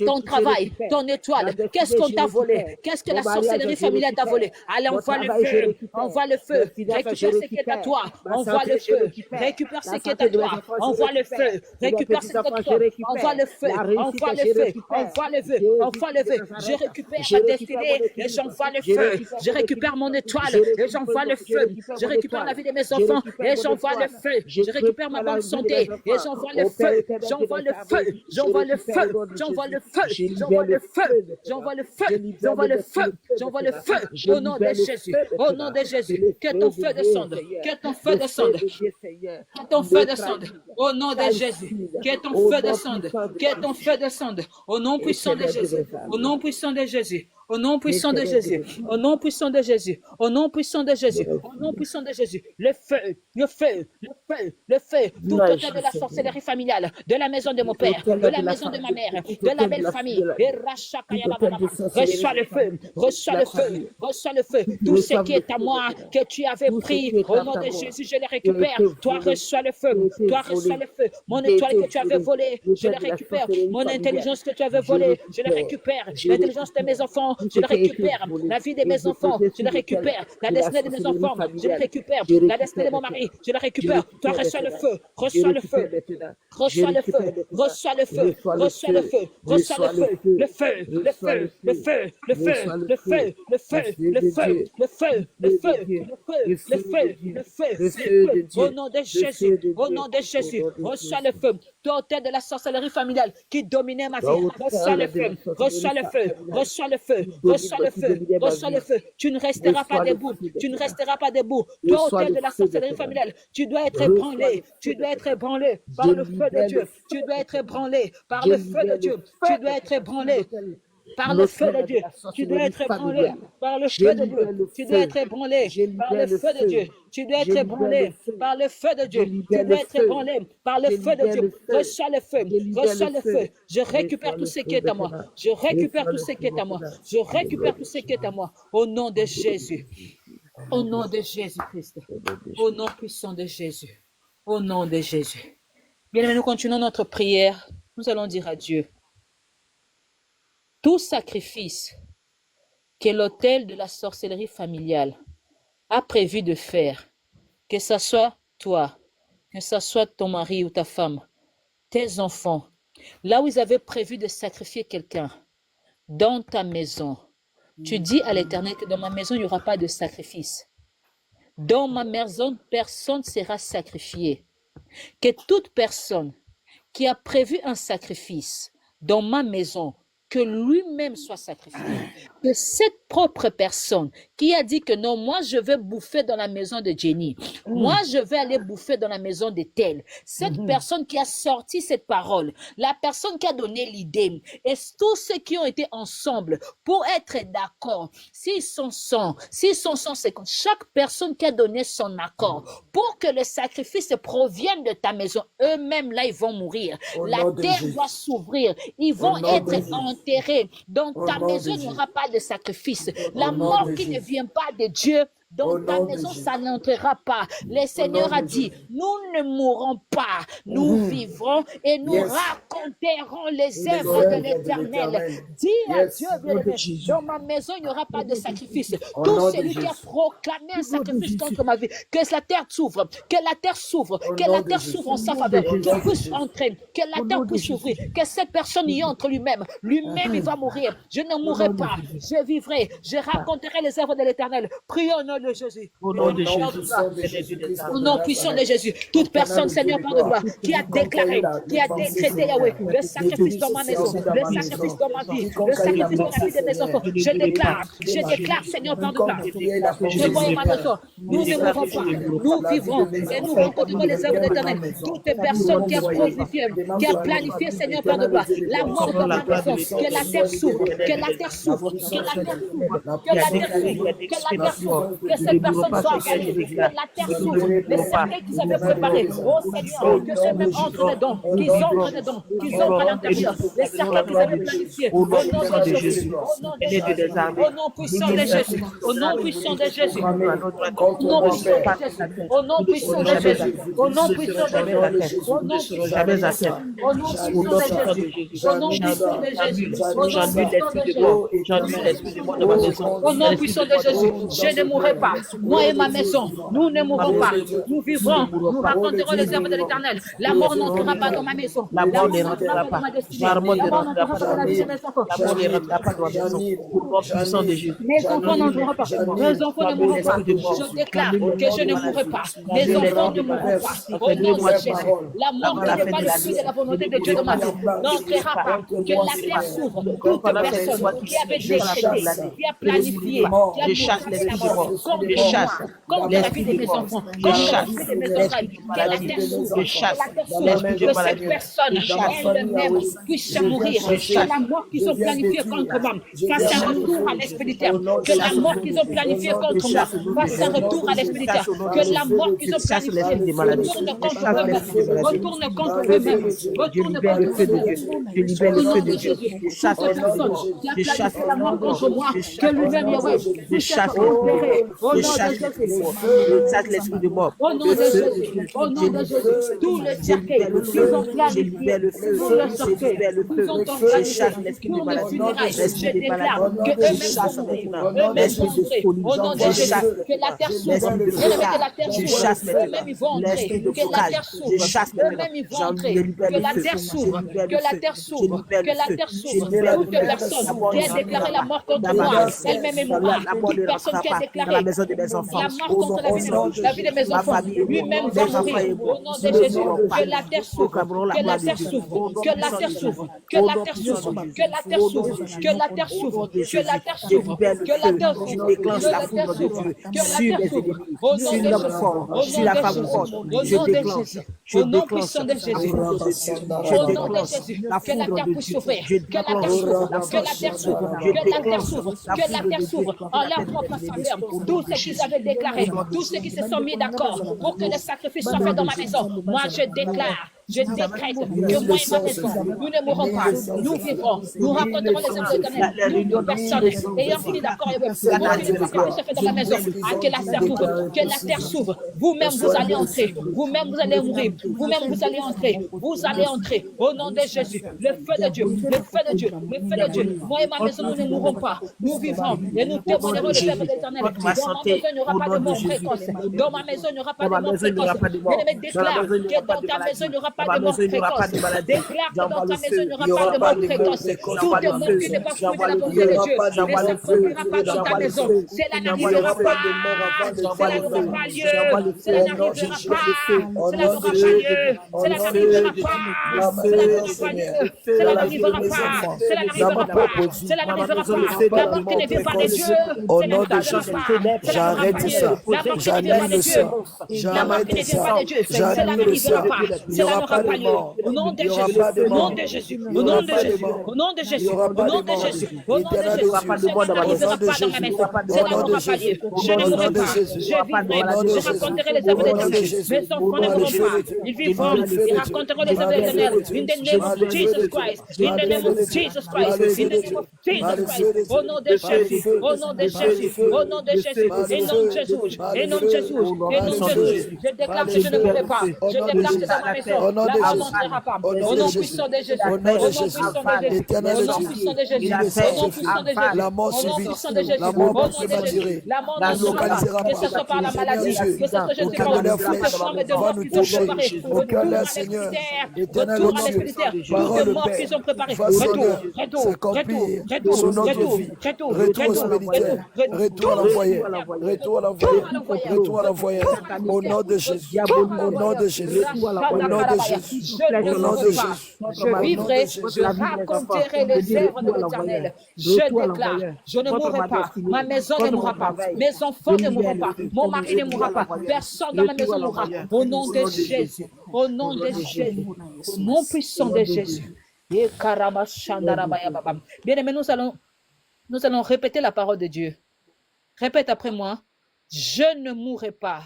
ton travail, ton étoile. Qu'est-ce qu'on t'a volé? Qu'est-ce que la sorcellerie familiale t'a volé? Allez, envoie le feu. Récupère ce qui est à toi. Envoie le feu. Récupère ce qui est à toi. Envoie le feu. Récupère ce qui est à toi. Envoie le feu. Je récupère ma destinée et j'envoie le feu. Je récupère mon étoile et j'envoie le feu. Je récupère la vie de mes enfants et j'envoie le feu. Je récupère ma bonne santé et j'envoie le feu. Au nom de Jésus. Que ton feu descende. Au nom de Jésus. Que ton feu descende. Au nom puissant de Jésus. Au nom puissant de Jésus. Au nom puissant de Jésus. Au nom puissant de Jésus. Au nom puissant de Jésus. Le feu, le feu, le feu, le feu. Tout auteur de la sorcellerie familiale, de la maison de mon père, de la maison de ma mère, de la belle famille. Et reçois le feu, reçois le feu, reçois le feu. Tout ce qui est à moi, que tu avais pris, au nom de Jésus, je le récupère. Toi, reçois le feu. Toi, reçois le feu. Mon étoile que tu avais volée, je le récupère. Mon intelligence que tu avais volée, je le récupère. L'intelligence de mes enfants, je le récupère. La vie de mes enfants, je le récupère. La destinée de mes enfants, je le récupère. La destinée de mon mari, je le récupère. Toi, reçois le feu. Reçois le feu. Reçois le feu. Reçois le feu. Reçois le feu. Reçois le feu. Le feu. Le feu. Le feu. Le feu. Le feu. Le feu. Le feu. Le feu. Le feu. Le feu. Le feu. Le feu. Au nom de Jésus. Au nom de Jésus. Reçois le feu. Toi, auteur de la sorcellerie familiale qui dominait ma vie. Reçois le feu. Reçois le feu. Reçois le feu. Reçois le feu. Reçois le feu. Tu ne resteras pas debout. Tu ne resteras pas debout. Toi, auteur de la sorcellerie familiale, tu dois être ébranlé. Tu dois être ébranlé par le feu de Dieu. Tu dois être ébranlé par le feu de Dieu. Tu dois être ébranlé par le feu de Dieu. Tu dois être ébranlé par le feu de Dieu. Tu dois être ébranlé par le feu de Dieu. Tu dois être ébranlé par le feu de Dieu. Tu dois être ébranlé par le feu de Dieu. Reçois le feu. Reçois le feu. Je récupère tout ce qui est à moi. Je récupère tout ce qui est à moi. Je récupère tout ce qui est à moi. Au nom de Jésus. Au nom de Jésus-Christ. Au nom puissant de Jésus. Au nom de Jésus. Bien, nous continuons notre prière. Nous allons dire à Dieu. Tout sacrifice que l'autel de la sorcellerie familiale a prévu de faire, que ce soit toi, que ce soit ton mari ou ta femme, tes enfants, là où ils avaient prévu de sacrifier quelqu'un, dans ta maison, tu dis à l'Éternel que dans ma maison, il n'y aura pas de sacrifice. Dans ma maison, personne ne sera sacrifié. Que toute personne qui a prévu un sacrifice dans ma maison, que lui-même soit sacrifié. Que cette propre personne qui a dit que non, moi je vais bouffer dans la maison de Jenny, moi je vais aller bouffer dans la maison de tel, cette personne qui a sorti cette parole, la personne qui a donné l'idée, et tous ceux qui ont été ensemble pour être d'accord, s'ils sont 100, s'ils sont 150, chaque personne qui a donné son accord pour que le sacrifice provienne de ta maison, eux-mêmes là ils vont mourir, la terre doit s'ouvrir, ils vont être enterrés. Dans ta maison, il n'y aura pas de sacrifice. La mort qui ne vient pas de Dieu, dans ta maison, ça n'entrera pas. Le Seigneur a dit, nous ne mourrons pas, nous vivrons et nous raconterons les œuvres de l'Éternel. Dis à Dieu, dans ma maison, il n'y aura pas de sacrifice. Tout celui qui a proclamé un sacrifice contre ma vie, que la terre s'ouvre, que la terre s'ouvre, que la terre s'ouvre en sa faveur, qu'il puisse entrer, que la terre puisse s'ouvrir, que cette personne y entre lui-même. Lui-même, il va mourir. Je ne mourrai pas, je vivrai, je raconterai les œuvres de l'Éternel. Prions au nom de Jésus. Au nom de Jésus. Au nom puissant de Jésus. Toute personne, Seigneur, par de gloire, qui a déclaré, qui a décrété, Yahweh, le sacrifice dans ma maison, le sacrifice dans ma vie, le sacrifice dans la vie de mes enfants. Je déclare, Seigneur, par de gloire. Je vois ma maison. Nous ne mourrons pas, nous vivrons et nous rencontrerons les œuvres de l'Éternel. Toute personne qui a planifié, Seigneur, par de gloire, la mort dans ma maison, que la terre s'ouvre, que la terre s'ouvre, que la terre s'ouvre, que la terre s'ouvre, que la terre s'ouvre, que cette personne soit envoyée, que la terre s'ouvre, les cercueils qu'ils avaient préparés, oh Seigneur, que ceux-mêmes entrent dedans, qu'ils entrent dedans, qu'ils entrent à l'intérieur, les cercueils qu'ils avaient planifiés, au nom de Jésus, au nom puissant de Jésus, au nom puissant de Jésus, au nom puissant de Jésus, au nom puissant de Jésus, au nom puissant de Jésus, au nom puissant de Jésus, au nom puissant de Jésus, au nom puissant de Jésus, je ne mourrai pas, moi et ma maison, nous ne mourrons pas, nous vivrons, nous raconterons les œuvres de l'Éternel. La mort n'entrera pas dans ma maison, la mort n'entrera pas dans ma destinée, la mort n'entrera pas dans la vie de mes enfants. La mort n'entrera pas dans ma maison. Mes enfants n'entreront pas, mes enfants ne mourront pas. Je déclare que je ne mourrai pas, mes enfants ne mourront pas. Au nom de Jésus, la mort qui n'est pas le fruit de la volonté de Dieu dans ma vie n'entrera pas. Que la terre s'ouvre, toute personne qui avait décrété, qui a planifié, qui a bouffé la mort contre la vie de mes enfants, contre la vie de mes enfants, que la terre s'ouvre, que cette personne elles-mêmes puissent mourir. Que la mort qu'ils ont planifiée contre moi fasse un retour à l'expéditeur. Que la mort qu'ils ont planifiée contre moi fasse un retour à l'expéditeur. Que la mort qu'ils ont planifiée retourne contre eux-mêmes. Retourne contre eux-mêmes. Retourne contre eux-mêmes. Je libère le feu de Dieu. Je chasse la mort contre moi. Que lui-même, Yahweh, puisse être enterré. Au nom de Jésus. Je chasse l'esprit de mort. Au nom de Jésus, au nom de Jésus, tout le cercueil qu'ils ont planifié, tout le cercueil qu'ils ont organisé pour le funérail, je déclare que eux-mêmes vont mourir, eux-mêmes vont mourir. Au nom de Jésus, que la terre s'ouvre, que la terre s'ouvre, eux-mêmes ils vont entrer, que la terre s'ouvre, eux-mêmes ils vont entrer, que la terre s'ouvre, que la terre s'ouvre, que la terre s'ouvre. Toute personne qui a déclaré la mort contre moi, elle-même est morte. Toute personne qui a déclaré la mort contre la vie de mes enfants, lui-même va mourir. Au nom de Jésus, que la terre s'ouvre, que la terre s'ouvre, que la terre s'ouvre, que la terre s'ouvre, que la terre s'ouvre, que la terre s'ouvre, que la terre s'ouvre, que la terre s'ouvre, que la terre s'ouvre, que la terre s'ouvre. Au nom de Jésus, au nom puissant de Jésus, au nom de Jésus, que la terre puisse s'ouvrir, que la terre s'ouvre, que la terre s'ouvre, que la terre s'ouvre, que la terre s'ouvre en leur propre faveur. Tous ceux qu'ils avaient déclaré, tous ceux qui se sont mis d'accord pour que le sacrifice soit fait dans ma maison, moi je déclare, je décrète que moi et ma maison, nous ne mourrons pas, nous vivrons, nous raconterons les œuvres éternelles, nous deux personnes ayant fini d'accord pour que le sacrifice soit fait dans ma maison, que la terre s'ouvre, que la terre s'ouvre, vous-même vous allez entrer, vous-même vous allez mourir, vous-même vous allez entrer, au nom de Jésus, le feu de Dieu, le feu de Dieu, le feu de Dieu, moi et ma maison nous ne mourrons pas, nous vivrons et nous témoignerons les œuvres éternelles. Dans ma maison il n'y aura pas de mort précoce, dans ma maison il n'y aura pas de mort précoce, bien-aimé, déclare que dans ta maison il n'y aura pas de mort précoce, déclare que dans ta maison il n'y aura pas de mort précoce, tout mort qui n'est pas fruit de la volonté de Dieu, ne se produira pas dans ta maison, cela n'arrivera pas, cela n'aura pas lieu, cela n'arrivera pas, cela n'aura pas lieu, cela n'arrivera pas, cela n'arrivera pas, cela n'arrivera pas, cela n'arrivera pas, la mort qui ne vient pas de Dieu, au nom de Jésus, j'arrête ça, j'annule ça, j'arrête ça, j'annule ça, il n'y aura pas de mort, au nom de il n'y aura Jésus, pas de au nom mort, de Jésus, il au n'y nom aura de pas de Jésus, mort, au nom de il Jésus, n'y aura au pas nom de de mort, Jésus, au nom de l'éternel Jésus, Jésus, cela n'arrivera pas dans ma maison, cela au nom de n'aura pas lieu, Jésus, je ne au mourrai nom de pas, Jésus, je vivrai, au nom de je Jésus, raconterai les œuvres au nom de d'éternel, Jésus, mes enfants ne mourront pas, ils vivront, ils raconteront les œuvres d'éternel, in the name of Jesus Christ, in the name of Jesus Christ, in the name of Jesus Christ, au nom de Jésus, au nom de Jésus, au nom de Jésus, et non de Jésus, et non de Jésus, et non de Jésus, je déclare que je ne mourrai pas, je déclare que dans ma maison, la mort n'entrera pas, au nom puissant de Jésus, au nom puissant de Jésus, au nom puissant de Jésus, au nom puissant de Jésus, la mort au nom subite, puissant de Jésus, la au mort nom de Jésus, prématurée, la mort ne n'entrera pas, localisera que ce pas. soit par la maladie, Seigneur que ce soit je sais aucun pas, de leurs toute flèches forme de va mort nous qu'ils ont toucher, préparée, aucun de retour à leurs Seigneur, l'expéditeur, éternel retour mon à Dieu, l'expéditeur, parole toute le mort Père, qu'ils ont préparée, fasse retour, honneur, retour, s'accomplir retour, sur notre retour, vie, retour, retour au spéditeur, retour à l'envoyeur, retour à l'envoyeur, retour à l'envoyeur, au nom de Jésus, au nom de Jésus, au nom de Jésus, au nom de Jésus, je vivrai, je raconterai les œuvres de l'Éternel. Je déclare, je ne mourrai pas, ma maison ne mourra pas, mes enfants ne mourront pas, mon mari ne mourra pas, personne dans ma maison ne mourra. Au nom de Jésus, au nom de Jésus, au nom puissant de Jésus. Bien aimé, nous allons répéter la parole de Dieu. Répète après moi. Je ne mourrai pas.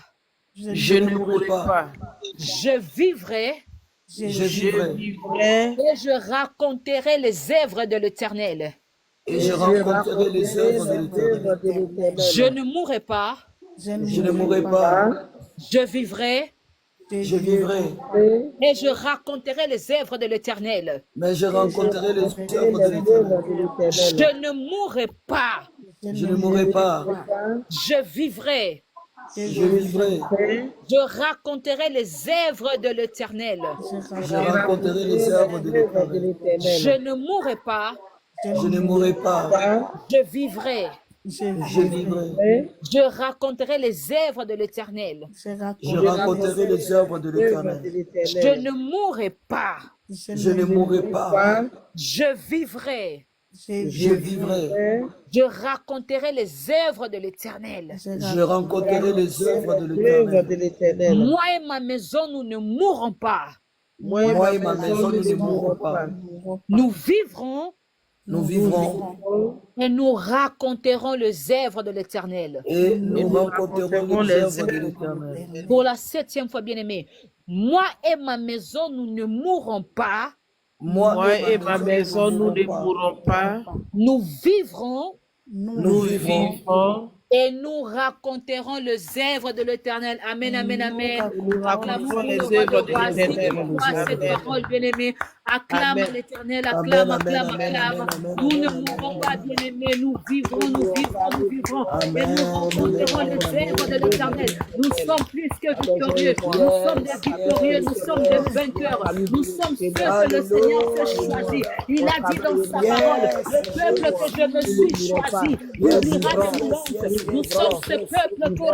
je ne mourrai pas, Je vivrai je vivrai, et je raconterai les œuvres de l'Éternel. et je rencontrerai les œuvres de l'Éternel. Je ne mourrai pas. Je ne mourrai pas, Je vivrai je vivrai, et je raconterai les œuvres de l'Éternel. mais je rencontrerai les œuvres de l'Éternel. Je ne mourrai pas. Je ne mourrai pas, Je vivrai. je vivrai, Je raconterai les œuvres de l'Éternel. je rencontrerai les œuvres de l'Éternel. Je ne mourrai pas. Je ne mourrai pas, Je vivrai. je vivrai, Je raconterai les œuvres de l'Éternel. je rencontrerai les œuvres de l'Éternel. Je ne mourrai pas. Je ne mourrai pas, Je vivrai. je vivrai, Je raconterai les œuvres de l'Éternel. je rencontrerai les œuvres de l'Éternel. Moi et ma maison, nous ne mourrons pas. Moi et ma maison, nous ne mourrons pas. Nous vivrons Nous vivrons et nous raconterons les œuvres de l'Éternel. et nous rencontrerons les œuvres de l'Éternel. Pour la 7e fois, bien-aimé, moi et ma maison, nous ne mourrons pas. Moi et ma maison, nous ne mourrons pas. Nous vivrons Nous vivrons et nous raconterons les œuvres de l'Éternel. Amen, amen, amen. nous raconterons les Acclamons le œuvres roi de de roi, si tu l'Éternel. crois cette Amen. parole, bien-aimé. Acclame Amen. l'Éternel, Amen, acclame, amen, acclame, amen, acclame. amen, Nous ne amen, mourrons amen, pas, bien-aimés. Nous vivrons, nous vivrons, nous vivrons. Et nous rencontrerons les œuvres de l'Éternel. Nous sommes plus que victorieux. Nous sommes des victorieux. Nous sommes des vainqueurs. Nous sommes ceux que le Seigneur s'est choisi. Il a dit dans sa parole, le peuple que je me suis choisi publiera des louanges. Nous sommes ce peuple que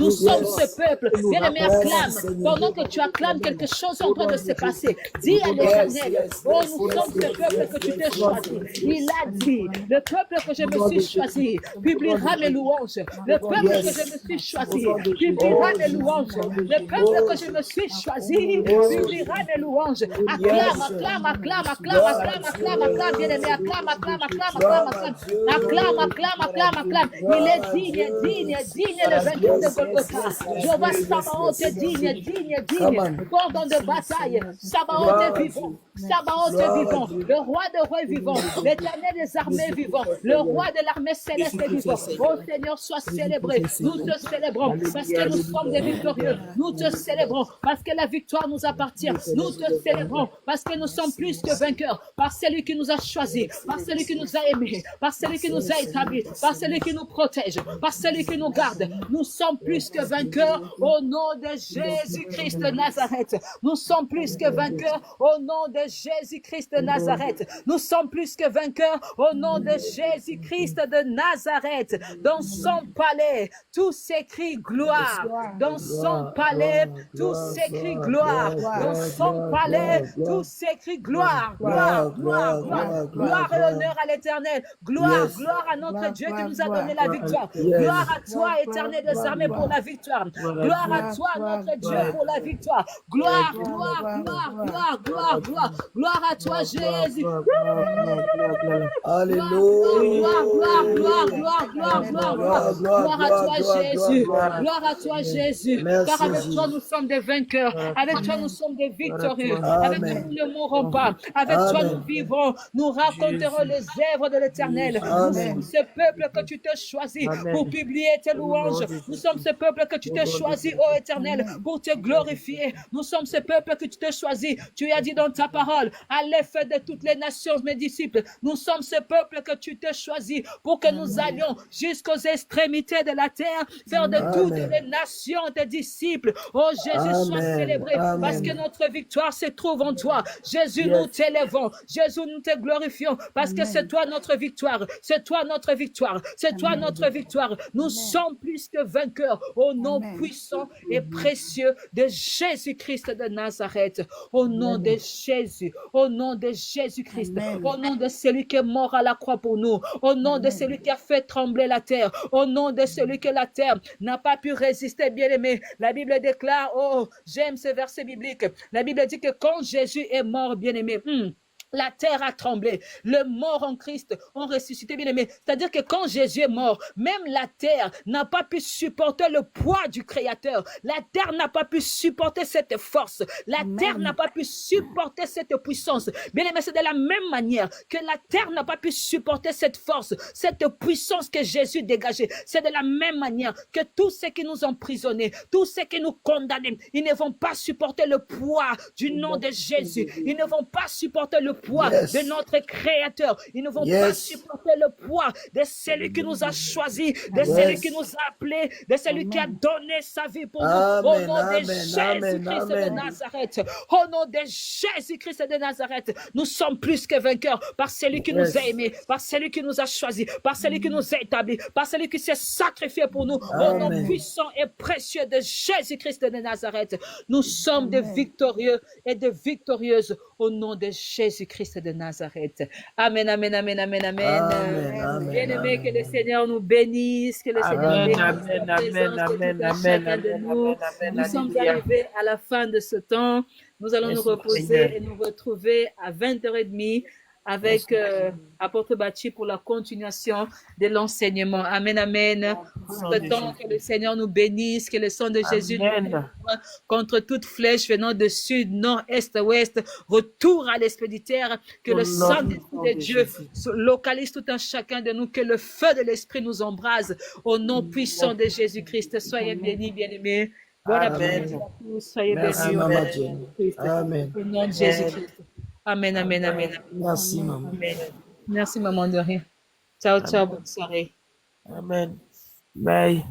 nous sommes ce peuple. Bien-aimé, acclame. Pendant que tu acclames, quelque chose est en train de se passer. Dis à l'Éternel, oh, nous sommes ce peuple que tu t'es choisi. Il a dit, le peuple que je me suis choisi publiera mes louanges. Le peuple que je me suis choisi publiera mes louanges. Le peuple que je me suis choisi publiera mes louanges. Acclame, acclame, acclame, acclame, acclame, acclame, acclame, bien-aimé, acclame, acclame, acclame, acclame, acclame, acclame, acclame, acclame, acclame. Il est digne, digne, digne le vainqueur de Golgotha. Jéhovah Sabaoth est digne, digne, digne. Pendant de bataille, Sabaoth est vivant. Sabaoth est vivant, le roi des rois est vivant, l'Éternel des armées est vivant, le roi de l'armée céleste est vivant. Oh Seigneur, sois célébré. Nous te célébrons parce que nous sommes des victorieux. Nous te célébrons parce que la victoire nous appartient. Nous te célébrons parce que nous sommes plus que vainqueurs par celui qui nous a choisis, par celui qui nous a aimés, par celui qui nous a établis, par celui qui nous protège, par celui qui nous garde. Nous sommes plus que vainqueurs au nom de Jésus-Christ de Nazareth. Nous sommes plus que vainqueurs au nom de Jésus-Christ de Nazareth. Nous sommes plus que vainqueurs au nom de Jésus-Christ de Nazareth. Dans son palais, tout s'écrit gloire. Dans son palais, tout s'écrit gloire. Dans son palais, tout s'écrit gloire. Gloire, gloire, gloire. Gloire et honneur à l'Éternel. Gloire, gloire à notre Dieu qui nous a donné la victoire. Gloire à toi, Éternel des armées, pour la victoire. Gloire à toi, notre Dieu, pour la victoire. Gloire, gloire, gloire, gloire, gloire, gloire. Gloire à toi, Jésus. Alléluia. Gloire, gloire, gloire, gloire, gloire, gloire. Gloire à toi, Jésus. Gloire à toi, Jésus. Car avec toi, nous sommes des vainqueurs. Avec toi, nous sommes des victorieux. Avec toi, nous ne mourrons pas. Avec toi, nous vivrons. Nous raconterons les œuvres de l'Éternel. Nous sommes ce peuple que tu t'es choisi pour publier tes louanges. Nous sommes ce peuple que tu t'es choisi, ô Éternel, pour te glorifier. Nous sommes ce peuple que tu t'es choisi. Tu as dit dans ta parole, à l'effet de toutes les nations, mes disciples, nous sommes ce peuple que tu t'es choisi pour que nous allions jusqu'aux extrémités de la terre, faire de toutes les nations tes disciples. Oh Jésus, sois célébré parce que notre victoire se trouve en toi. Jésus, nous t'élèvons. Jésus, nous te glorifions parce que c'est toi notre victoire. C'est toi notre victoire. C'est toi notre victoire. Nous sommes plus que vainqueurs au nom puissant et précieux de Jésus-Christ de Nazareth. Au nom de Jésus, au nom de Jésus-Christ, au nom de celui qui est mort à la croix pour nous, au nom de celui qui a fait trembler la terre, au nom de celui que la terre n'a pas pu résister, bien-aimé. La Bible déclare, oh, j'aime ce verset biblique. La Bible dit que quand Jésus est mort, bien-aimé, la terre a tremblé. Le mort en Christ ont ressuscité, bien aimé. C'est-à-dire que quand Jésus est mort, même la terre n'a pas pu supporter le poids du Créateur. La terre n'a pas pu supporter cette force. La terre n'a pas pu supporter cette puissance. Bien aimé, c'est de la même manière que la terre n'a pas pu supporter cette force, cette puissance que Jésus dégageait. C'est de la même manière que tous ceux qui nous ont emprisonnés, tous ceux qui nous condamnent, ils ne vont pas supporter le poids du nom de Jésus. Ils ne vont pas supporter le poids de notre Créateur. Ils ne vont pas supporter le poids de celui qui nous a choisis, de celui qui nous a appelés, de celui qui a donné sa vie pour nous. Au nom de Jésus-Christ de Nazareth, au nom de Jésus-Christ de Nazareth, nous sommes plus que vainqueurs par celui qui nous a aimés, par celui qui nous a choisis, par celui qui nous a établis, par celui qui s'est sacrifié pour nous. Au nom puissant et précieux de Jésus-Christ de Nazareth, nous sommes des victorieux et des victorieuses au nom de Jésus-Christ. Jésus-Christ de Nazareth. Amen, amen, amen, amen, amen. Amen, amen, Bien-aimés, que le amen. Seigneur nous bénisse, que le Seigneur Amen, bénisse amen, sa amen, présence de amen, tout un amen, chacun de amen, nous. amen, amen, Nous sommes alléluia. arrivés à la fin de ce temps. Nous allons nous Merci, Seigneur. reposer et nous retrouver à 20h30 avec Apôtre Bâti pour la continuation de l'enseignement. Amen, amen. Nous Sang de souhaitons que le Jésus. Seigneur nous bénisse, que le sang de Jésus nous Amen. couvre contre toute flèche venant de sud, nord, est, ouest. Retour à l'expéditeur, que Oh le Lord, sang de Dieu localise tout un chacun de nous, que le feu de l'Esprit nous embrase au nom puissant de Jésus-Christ. Soyez bénis, bien-aimés. Bon appétit Amen. à tous. Soyez Merci, bénis au nom Maman de Jenny. Jésus-Christ. Amen. Au nom de Amen. Jésus-Christ. Amen, amen, amen. Merci, Maman. Amen. Merci, maman de rien. Ciao, ciao, bonne soirée. Amen. Bye.